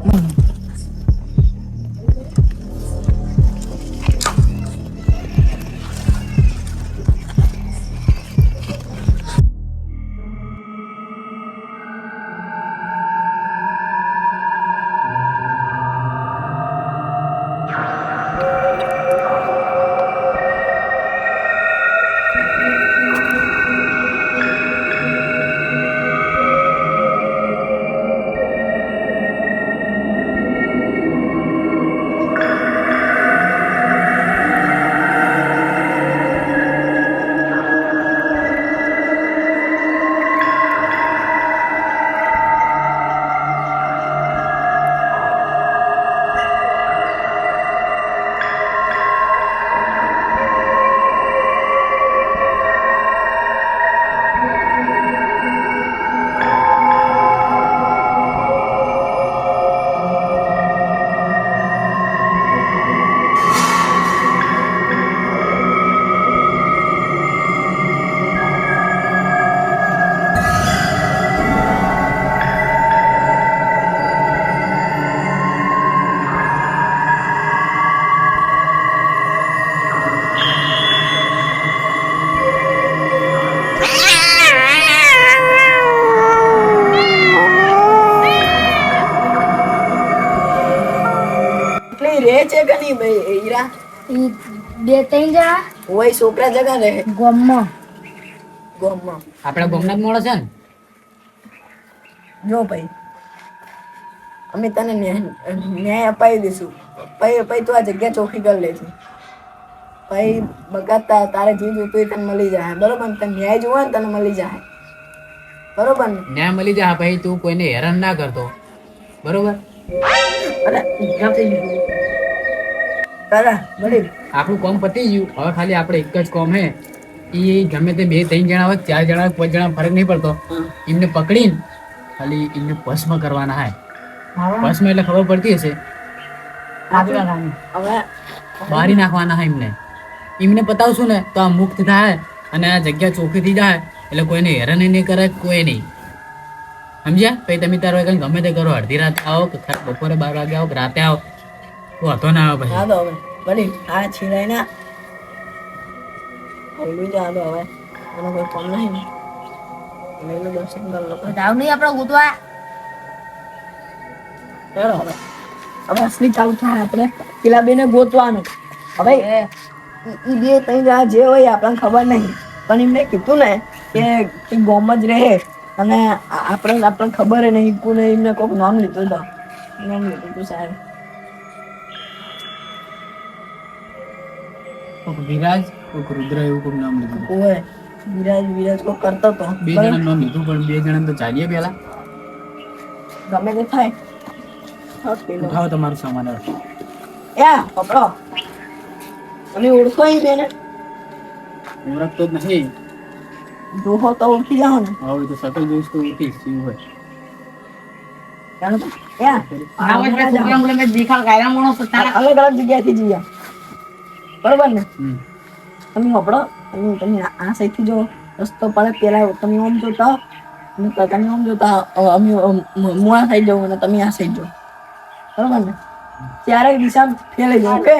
ઈ 2-3 જણા ઓય છોકરા જગા રહે ગામમાં ગામમાં. આપણા ગામના જ મોડો છે ને? જો ભાઈ અમે તને ન્યાય અપાવી દઈશું. પછી તું આ જગ્યા ચોખ્ખી કરી લેજે. પછી બગાતા તારે જે જોતું હોય તને મળી જાય. બરોબર ને? તને ન્યાય જોવો ને તને મળી જાય. બરોબર ને? ન્યાય મળી જાય ભાઈ, તું કોઈને હેરાન ના કરતો, બરોબર? અરે ઊંઘા થઈ ગયું. તારા વડીલ આપણું કામ પતી ગયું. હવે ખાલી આપણે એક જ કામ હે, એ ગમે તે 2-3 જણા હોય, 4 જણા હોય, 5 જણા ફરક નહીં પડતો. એમને પકડીને ખાલી એમને ભસ્મ કરવાના હે. ભસ્મ એટલે ખબર પડતી હશે, હવે બારી નાખવાના હે એમને. એમને બતાવશું ને તો આ મુક્ત થાય અને આ જગ્યા ચોખ્ખી થઈ જાય. એટલે કોઈને હેરાન નહીં કરે, કોઈ નહીં. સમજ્યા? પછી તમે તારો કઈ ગમે તે કરો, અડધી રાતે આવો કે બપોરે 12 વાગે આવો કે રાતે આવો, તો વાંધો ના આવે હા પછી. તો હવે વડીલ આ છીનાય ના ઓલું જ આ તો હવે એનો કોઈ કામ નહીં ને એનું દર્શન કરી લો. જાવ નહીં આપણે ગોતવા. ચાલો હવે હવે અસલી ચાલુ થાય. આપણે પેલા બેને ગોતવાનું. હવે ઈ 2-3 જણા જે હોય આપણને ખબર નહીં, પણ એમને કીધું ને કે ગોમ જ રહે અને આપણને ખબર નહીં કોને એમને કોઈક નામ લીધું હતું. નામ લીધું હતું સાહેબ કોક વિરાજ, કોક રુદ્ર, એવું કોક નામ લીધું. ઓય વિરાજ કોઈ કરતો હતો. 2 જણા નામ લીધું, પણ 2 જણા તો ચાલીએ પેલા. ગમે તે થાય. પેલો ઉઠાવો તમારું સામાન હવે. પકડો. તમે ઓળખો ઈ બેને? ઓળખતો જ નથી. જોહો તો ઓળખી જાઓ ને. હવે તો સકલ જોઈશ તો ઉઠીશ, શું હોય. ચાલો તો. અલગ અલગ જગ્યાએથી જઈએ. બરોબર ને? તમે પકડો. તમે આ સાઈડથી જો રસ્તો પડે પેલા તમે આમ જોતા અને તમે આમ જોતા અમે હું આ સાઈડ જાઉં અને તમે આ સાઈડ જાઓ. બરોબર ને? ત્યારે દિશા ફેલાઈ જાય. ઓકે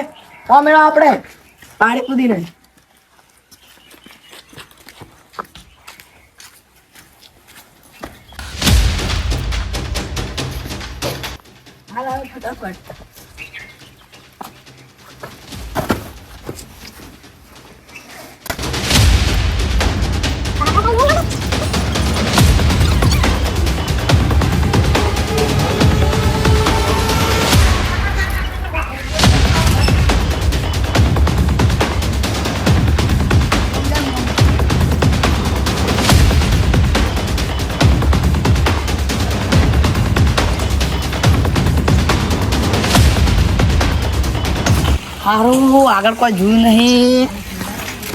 મેળો આપણે પાણી કૂદી નહીં. હાલ ફટાફટ. હારું આગળ કોઈ જોયું નહીં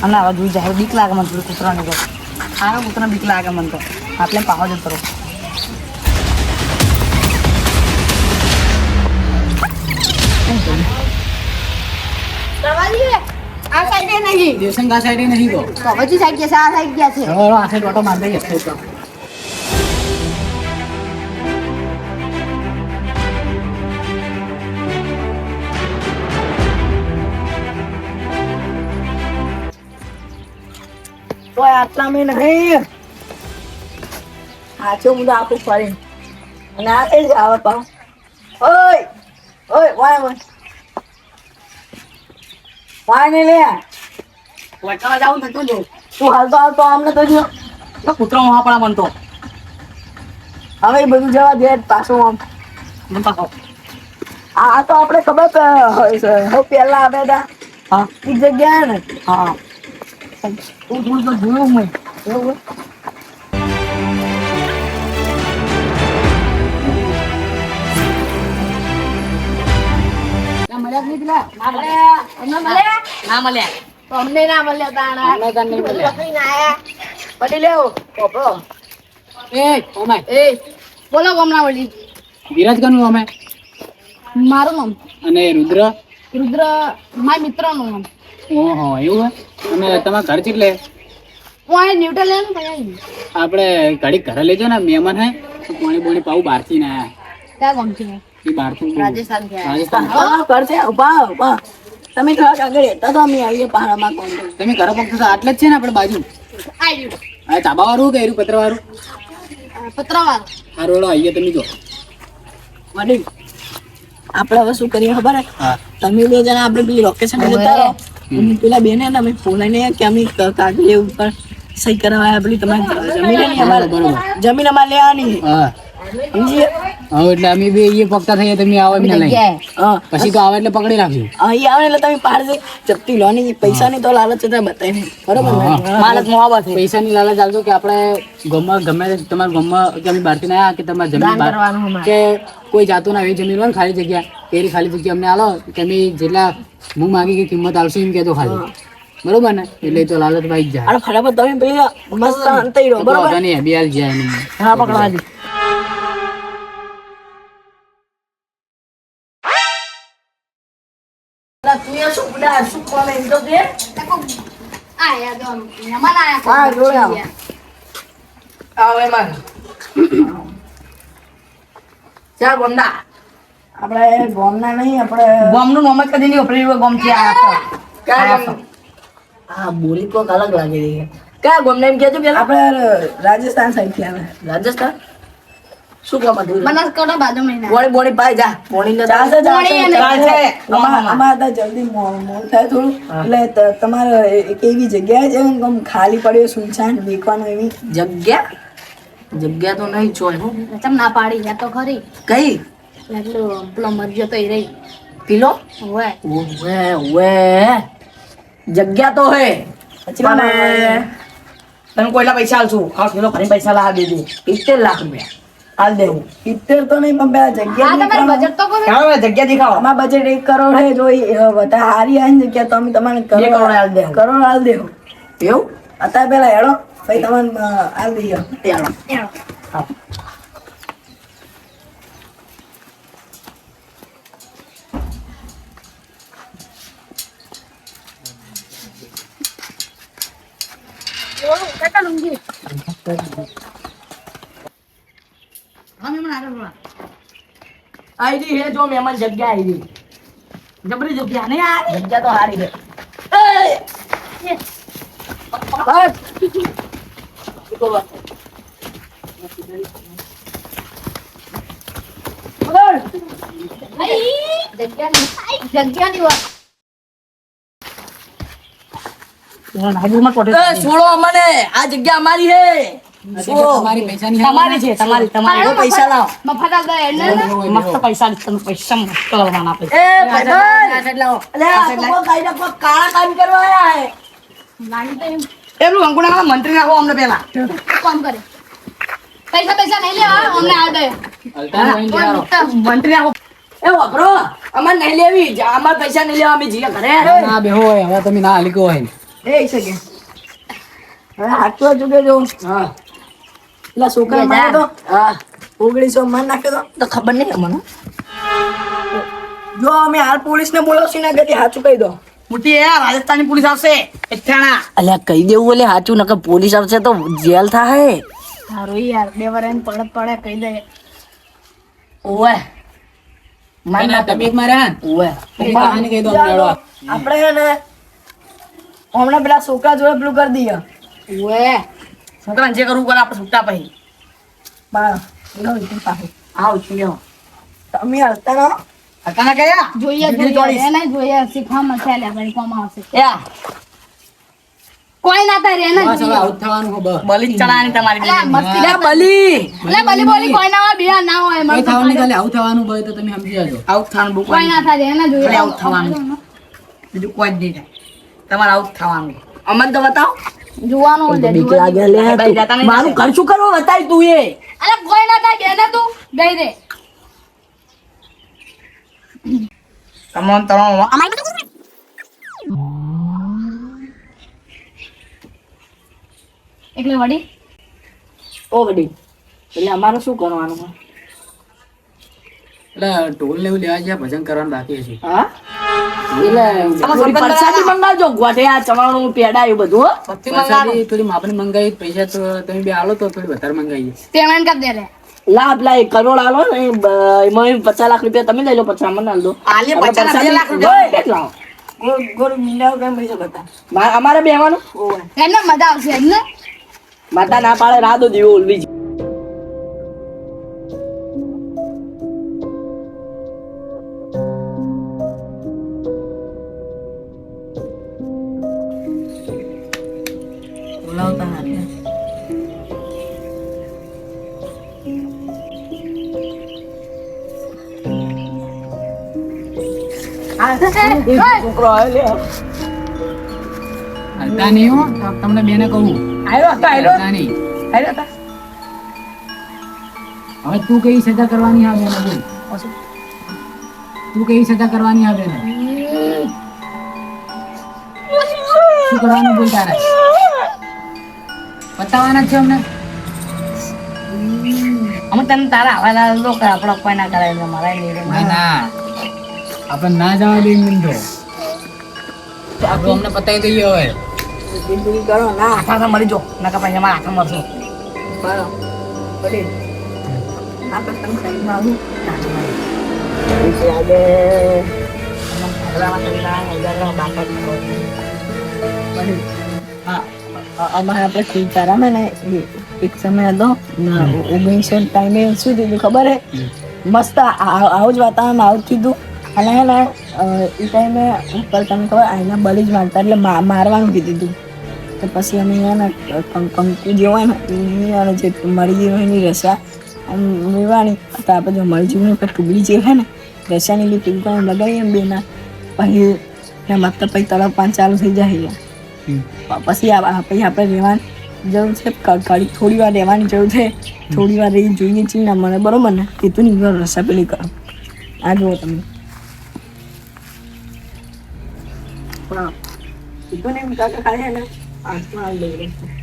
અને હવે જોઈ જાય. બીક લાગે મને થોડું કૂતરાની તો. હારું કૂતરા બીક લાગે મને તો. આપણે પાહો જતો રહો. આ સાઈડે નહીં. દેવસંગ આ સાઈડે નહીં તો. તો હજી સાઈડ ગયા છે, આ સાઈડ ગયા છે. હવે આ સાઈડ ઓટો માર દઈએ. તો આટલા મેં નહીં સાચો મુદ્દો આખું ફરી અને આ કઈ આવે પાવ. ઓય ઓય વાય ને લે વટાવા જાઉં ને તું જો. તું હાલતો આમને તો જો કૂતરો મહાપણા બનતો. હવે એ બધું જવા દે પાછું આમ પાછો. આ તો આપણે ખબર પેલા આવ્યા હતા. હા એ જગ્યા ને. હા હું થોડું તો જોયું મેં. બરોબર ના મળ્યા. તો અમને ના મળ્યા તાણા. પકડીને આયા. પડી લેવો કોપડો. બોલો ગમના વળી. વિરાજ કનું અમે મારું નામ અને રુદ્ર. રુદ્ર મારા મિત્રનું નામ. ઓહો એવું હે. અને તમારા ઘર કેટલે? હું આ ન્યુટ્રલ લેવાનું ભાઈ. આપણે ઘડી ઘરે લેજો ને, મહેમાન હે. પાણી બોણી પાવું બહારથી ના આયા. ક્યાં ગામ છે? એ બહારથી રાજસ્થાન થી આયા. રાજસ્થાન. કરશે ઉભા તમે થોડાક આગળ રહેતા તો અમે આવીએ પહાડમાં કોણ. તમે ઘરે પગ આટલે જ છે ને આપણે બાજુ. આઈ ગયું. આ ચાબા વાળું કે એરું પત્ર વાળું? પત્રવાર. હારું હેડો આવીએ તમે જો. વડીલ આપણે હવે શું કરીએ ખબર હે? હા. તમે બે જણા આપણે પેલી લોકેશન જતા રહો. અને પેલા બેને ને અમે ફોન લઈને કે અમે કાગળ ઉપર સહી કરાવવા આવ્યા. પેલી તમારી જમીન હે ને અમારે જમીન અમારે લેવાની છે. હા સમજીએ? હવે એટલે અમે બી એ પગતા થઈએ તમે આવો એમને લઈ જગ્યાએ હા પછી તો આવે એટલે પકડી રાખજો. અહીં આવે એટલે તમે પાડે જપ્તી લો ની પૈસાની તો લાલચ છે બતાવી નહીં બરોબર ને? હા. માલક મોહબ્બત છે. પૈસાની લાલચ આપજો કે આપણે ગામમાં ગમે તે તમારા ગામમાં કે અમે બહારથી ના આવ્યા કે તમારી જમીન દાન બહાર કરવાનું અમારે. કે કોઈ જાતું ના એવી જમીન હોય ને ખાલી જગ્યા એરી ખાલી જગ્યા અમને આલો કે અમે જેટલા હું માગી કે કિંમત આવશે એમ કહેતો ખાલી બરોબર ને એટલે એ તો લાલચ ભાઈ જ જાય. અરે ફટાફટ તમે પેલી મસ્ત અંતઈ રહો બરોબર? વાંધો નહીં, બિહાર જાય નહીં. હા પકડવા દે. તું એ શું બુડા શું કોમે એમ તો દે. આયા દો મહેમાન આયા હા જોયા. આવે માં ચાલ ગોમના આપણે ગોમના નહીં આપણે ગામનું નામ જ કદી નહીં વાપરેલું, ગામથી આયા છો. કયા ગામ? હા બોલી કોક અલગ લાગી રહી છે. કયા ગામના એમ કહેજો પેલા? આપણે રાજસ્થાન સાઈડ થી આવે. રાજસ્થાન શું કામ હતું? બનાસકાંઠા બાજુ મહિના બોણી બોણી પાઈ જા. બોણી ને ચાલશે અમારે જલ્દી મોડ થાય થોડું એટલે તમારે એક એવી જગ્યા છે ને આમ ખાલી પડ્યો સુનસાન દેખવાનું એવી જગ્યા તો નહીં ચોય હું ચમ ના પાડી યા તો ખરી કઈ એટલું પેલો મરજો તો એ રહી પીલો હોય ઓવે ઓવે જગ્યા તો હે પણ તને કોઈલા પૈસા આલશું, ખાસ કિલો ફરી પૈસા લાવ દેજો. 70 લાખ રૂપિયા હાલ દેવું 70 તો નહીં પણ પેલા હા જગ્યા તમારે બજેટ તો કરો ચાલો હવે જગ્યા દેખાડો. અમારા બજેટ 1 કરોડ હે જો વધારે હારી આવી જગ્યા તો અમે તમને બે કરોડ હાલ દેવું. કરોડ હાલ દેવું એવું અત્યારે પેલા હેડો પછી તમને હાલ દઈએ હેડો કેટલા લુંગી આઈડી હે જો મહેમાન જગ્યા આઈડી જબરી જગ્યા નહીં આ જગ્યા તો હારી છે જગ્યાની વાત છોડો અમને આ જગ્યા અમારી હે તમારી પૈસાની તમારી છે તમારી તમારી પૈસા લાવો મફત આલ દે એને મસ્ત પૈસા તમે પૈસા મસ્ત કરવાના આપે. એ ભાઈ અલે આ તો કોઈ કાયદા કોઈ કાળા કામ કરવા આયા હે લાગી તો એમ એટલું અંકુડા મંત્રી નાખો અમને પેલા. કામ કરે પૈસા નહીં લેવા અમને આલ દે મંત્રી નાખો. એ વાપરો અમાર નહીં લેવી અમાર પૈસા નહીં લેવા અમે જીએ ઘરે ના બેહો હોય હવે તમે ના હાલી હોય એ શકે હવે હાચો ચૂકે જો હા પેલા છોકરા મારે તો હા 1900 માર નાખ્યો તો ખબર નહીં અમને જો અમે હાલ પોલીસ ને બોલાવશું ના ગતિ હાચું કહી દો મોટી એ રાજસ્થાની પોલીસ આવશે એઠાણા. અલ્યા કહી દેવું એટલે હાચું નકર પોલીસ આવશે તો જેલ થાય સારું યાર બે વાર એને પડે કહી દે ઓવે તમે એક માર્યા ઓવે કહાની કહી દો અમને હેડો. આપણે હે ને હમણાં પેલા છોકરા જોડે પેલું કરી દઈએ ઓએ છોકરાને જે કરવું કરે આપણે છૂટા પછી. બા લો ઇતની પાસે આવ છું લ્યો. તમે હલતા રહો હકાના કયા જોઈએ એને જોઈએ શીખવા મળશે લે ભાઈ કોમ આવશે યા કોઈ ના તારે એને બસ હવે જોઈએ આવું જ થવાનું હો બસ. બલી ચણાની તમારી અલા બેન. મસ્તી લે બલી અલા બલી બોલી કોઈ ના હોય બિહાર ના હોય કઈ મને થવાનું નહીં, ખાલી આવું થવાનું હોય તો તમે સમજી જાજો. આવું થવાનું બહુ કોઈ ના થાય એને જોઈએ ખાલી આવું થવાનું. બીજું કોઈ જ નહીં થાય. તમારે આવું જ થવાનું. અમને તો બતાવો. જોવાનું લે બીક લાગે લે ભાઈ જાતા નહીં મારું ઘર શું કરવું બતાય તું એ અલા કોઈ ના થાય બેને તું ગઈ રે તમામ તમામ એટલે વડી ઓ વડી એટલે અમારે શું કરવાનું હોય? એટલે ઢોલ ને એવું લેવા ગયા ભજન કરવાનું બાકી છે. હા એટલે થોડી પરસાદી મંગાવજો ગોઠે આ ચવાણું પેડા એવું બધું હો. પ્રસાદી થોડી માપની મંગાવી પૈસા તો તમે બે આલો તો થોડી વધારે મંગાવીએ. પેમેન્ટ કરી દે રે લાભ લા 1 કરોડ આલો ને એમાં 50 લાખ રૂપિયા તમે લઈ લો 50 મને આલ દો આલે 50 2 લાખ રૂપિયા. કેટલા ગોર મીંડાઓ કેમ પૈસા બતા અમારે બેવાનું એમને મજા આવશે એમને માતા ના પાડે રાદો દીવો ઉલવી મોકલાવતા નથી. છોકરો આવ્યો હાલતા નહીં હો તમને બેને કહું હાલતા નહીં. હવે તું કઈ સજા કરવાની આવે ને બોલ. તું કઈ સજા કરવાની આવે ને શું કરવાનું બોલ તારે બતાવવાના જ છે અમને. અમે તને તારા આવા લો કે આપણો કોઈ ના કરાય મારા ના ના આપણે ના જવા દઈએ મિનિટો તો આપણે અમને પતાવી દઈએ હવે. બિલકુલ કરો ના આખા મરી જો નકા પછી અમારા આખા મરશો બરાબર પટેલ આપણે તમે સાઈડમાં આવું અમારે આપણે ખીચારામાં ને એક સમય હતો 1900 ટાઈમે શું થયું ખબર હે મસ્ત આવું જ વાતાવરણ આવું થયું અને હે ને એ ટાઈમે ઉપર તમને ખબર આઈના બળી જ મારતા એટલે મારવાનું કીધું હતું તો પછી અમે ને કંકુ જે હોય ને એને જે મળી ગઈ હોય એની રસા આમ મેળવાની તો આપણે જો મળી જવું ને ટુકડી જે હોય ને રસાની લીધી ટુકડી લગાવીએ ને બેના પછી મતલબ પછી તળપ પાન ચાલુ થઈ જાય પછી આપણે રહેવાની જરૂર છે કડી થોડી વાર રહેવાની જરૂર છે થોડી વાર રહી જોઈએ છીએ ને મને બરોબર ને કીધું નહીં ઘર રસા પેલી કરો આ જુઓ તમે પણ કીધું ને એમ કાકા ખાલી ને આંખમાં આવી લઈ રહ્યું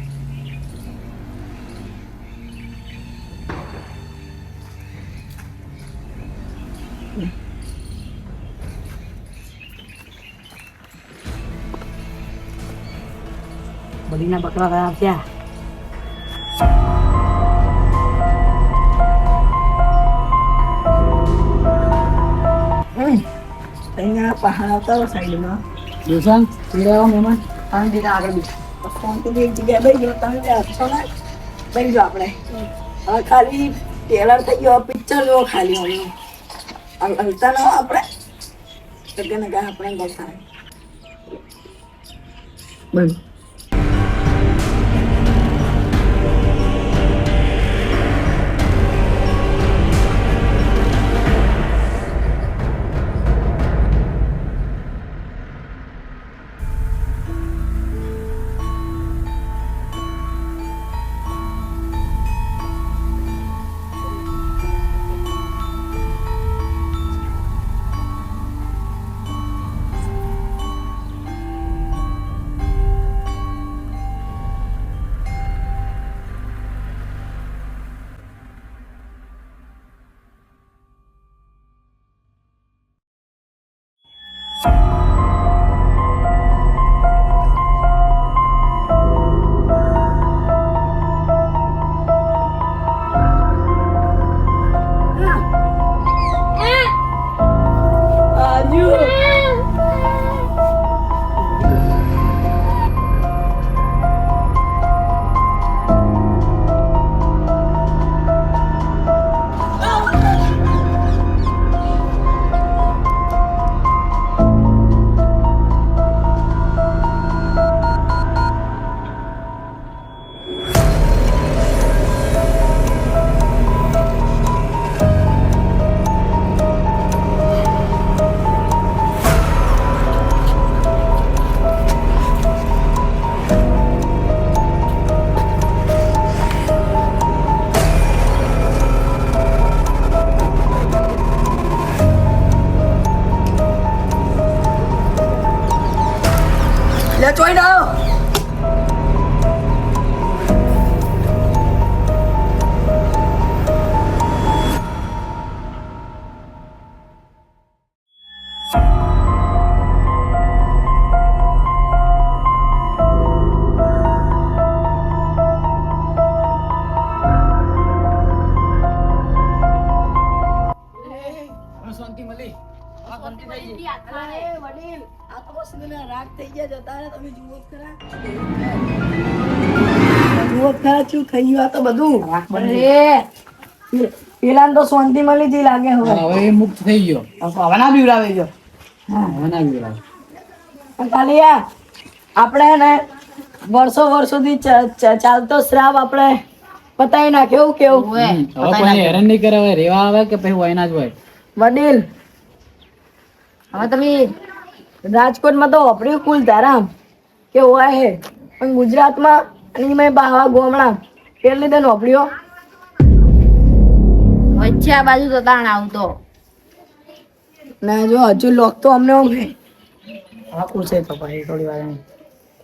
બધીના બકરા ગયા ત્યાં અહીંયા પહાડ આવતા હોય સાઈડમાં જોશા તું આવો મહેમાન ત્રણ દીધા આગળ બી એક જગ્યાએ બેસી ગયો ત્રણ જગ્યાએ બેસી જાઓ આપણે હવે ખાલી ટેલર થઈ ગયો પિક્ચર જોવો ખાલી હવે હલતા ના હોય આપણે તો કે ને કાંઈ આપણે કરતા બસ ચોઈ ડાયો શાંતિ મળી વડીલ આ તો વસ્તુના રાગ થઈ ગયા જતા રહે તમે જુઓ ખરા શું થઈ ગયું આ તો બધું પેલા તો શાંતિ મળી હતી લાગે હવે હવે એ મુક્ત થઈ ગયો હવે ના બીવડાવે જો હવે ના બોલાવે ખાલી આપણે ને વર્ષોથી ચાલતો શ્રાપ આપણે પતાવી નાખ્યો. કેવું હવે કોઈ હેરાન નહીં કરે, હવે રેવા આવે કે પછી વાયના જ હોય. વડીલ હવે તમે રાજકોટમાં તો વાપર્યું કુલ ધારામ કે હોય હે, પણ ગુજરાતમાં અને મેં બાવા ગોમડા એટલે તે નોકરીઓ વચ્ચે આ બાજુ તો તાણ આવતો. ના જો હજુ લોક તો અમને હા ખુલશે તો ભાઈ થોડી વાર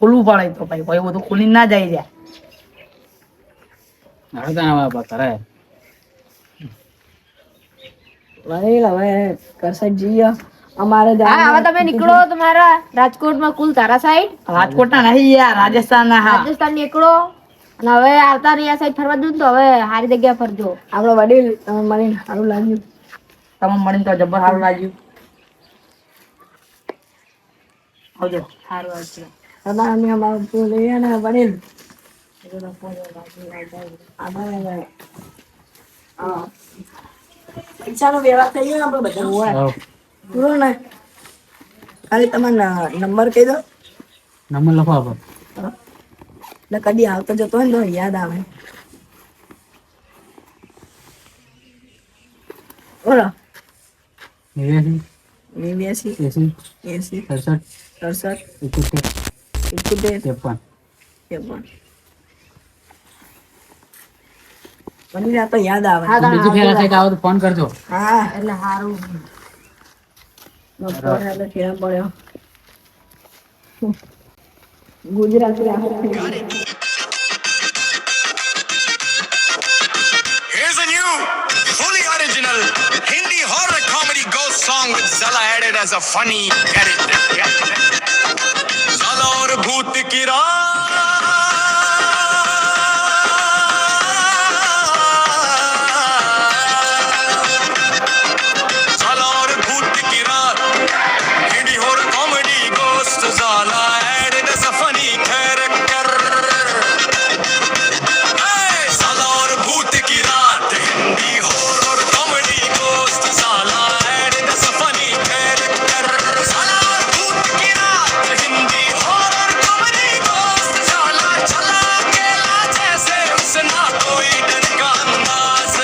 ખુલ્લું પડે તો ભાઈ કોઈ બધું ખુલી ના જાય રહ્યા. હવે તો આવા બા કરે. વડીલ હવે કરશે જઈએ અમારે હા હવે તમે નીકળો તમારા રાજકોટમાં કુલ તારા સાઈડ, રાજકોટના નહીં યાર, રાજસ્થાનના. હા રાજસ્થાન નીકળો અને હવે આવતા રહ્યા સાઈડ ફરવા દઉં તો હવે સારી જગ્યા ફરજો. આપણો વડીલ તમે મળીને સારું લાગ્યું. તમે મળીને તો જબર સારું લાગ્યું. આવજો. સારું આવશે. દાદા અમે અમારું પૂરું લઈએ ને વડીલ પૈસાનો વ્યવહાર થઈ ગયો આપણે બધા પૂરો ને. ખાલી તમારો નંબર કહી દો નંબર લખો આપો. એટલે કદી આવતો જતો હોય ને તો યાદ આવે. બોલો 89 નેવ્યાસી 80 એસી 67 67 71 53. 53 બની રહ્યા તો યાદ આવે. હા બીજું ફેરા સાઈડ આવો તો ફોન કરજો. હા એટલે સારું. એટલે ફેરા પડ્યો Gujarati. Here's a new, fully original Hindi horror comedy ghost song with Zala added as a funny character. Zala aur bhoot ki Zala aur bhoot ki raat. Hindi horror comedy ghost Zala added as a funny character. Hey, Zala aur bhoot ki raat. Hindi horror comedy ghost Zala added as a funny character. Zala aur bhoot ki raat. Hindi horror comedy ghost Zala chala akela jaise usna koi डर का अंदाज.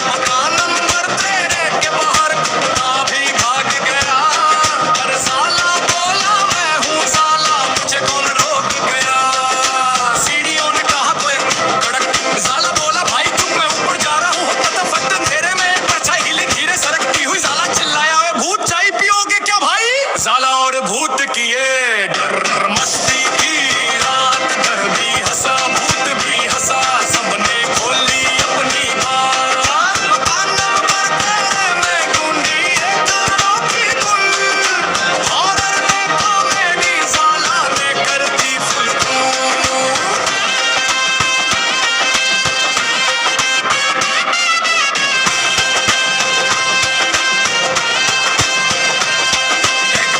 मकान नंबर 13 के बाहर कुत्ता भी भाग गया. पर साला बोला मैं हूँ साला मुझे कौन रोक गया. सीढ़ियों ने कहा तो एक कड़क. साला बोला भाई तुम मैं ऊपर जा रहा हूँ. पता फट अंधेरे में परछाई हिली धीरे सरकती हुई. साला चिल्लाया ओए भूत चाय पियोगे क्या भाई. साला और भूत किए डर मस्ती की रात. डर भी हंसा भूत भी हंसा. सबने खोली अपनी बात. मकान नंबर 13 में गुंडी एक अनोखी धुन. हॉरर में कॉमेडी साला ने कर दी फुल धूम.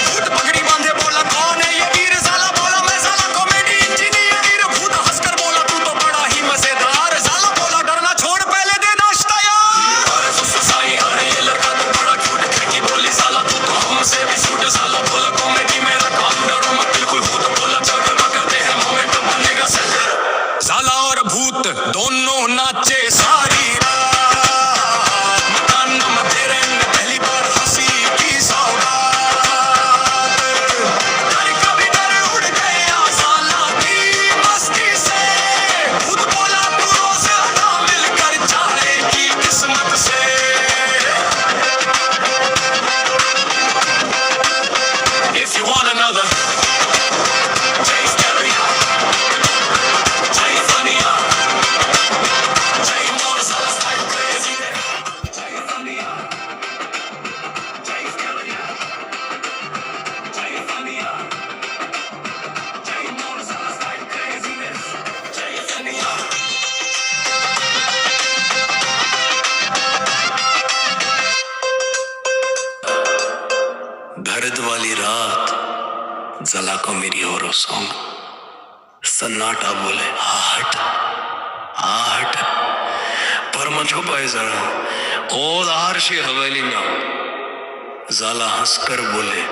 भूत पगड़ी बांधे बोला कौन है ये वीर. साला बोला मैं साला कॉमेडी इंजीनियर. भूत हंसकर बोला तू तो बड़ा ही मजेदार. साला बोला डरना छोड़ पहले दे नाश्ता यार. अरे फुसफुसाई अरे ये लड़का तो बड़ा क्यूट. खिड़की बोली साला तू तो हमसे भी सूट. साला बोला कॉमेडी में रखा डरो मत बिल्कुल. भूत बोला चल गरमा करते हैं मोमेंटम बनेगा सेट. साला और भूत दोनों नाचे सारी रात. मकान नंबर 13 में पहली बार हंसी की सौगात. डर का भी डर उड़ गया साला की मस्ती से. भूत बोला तू रोज आना मिलकर जाएगी किस्मत से. If you want another Jay Scary, Jay Funny, Jay Motorcycle Style Crazy, Jay Funny, Jay Scary, Jay Funny, Jay Motorcycle Style Crazy, Jay Funny. दर्द वाली रात. जला को मेरी होरो सॉन्ग. सन्नाटा बोले आहट आहट. परम छुपाए जरा ओद आरशी हवेली में. जाला हंसकर बोले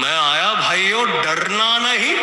मैं आया भाइयों डरना नहीं.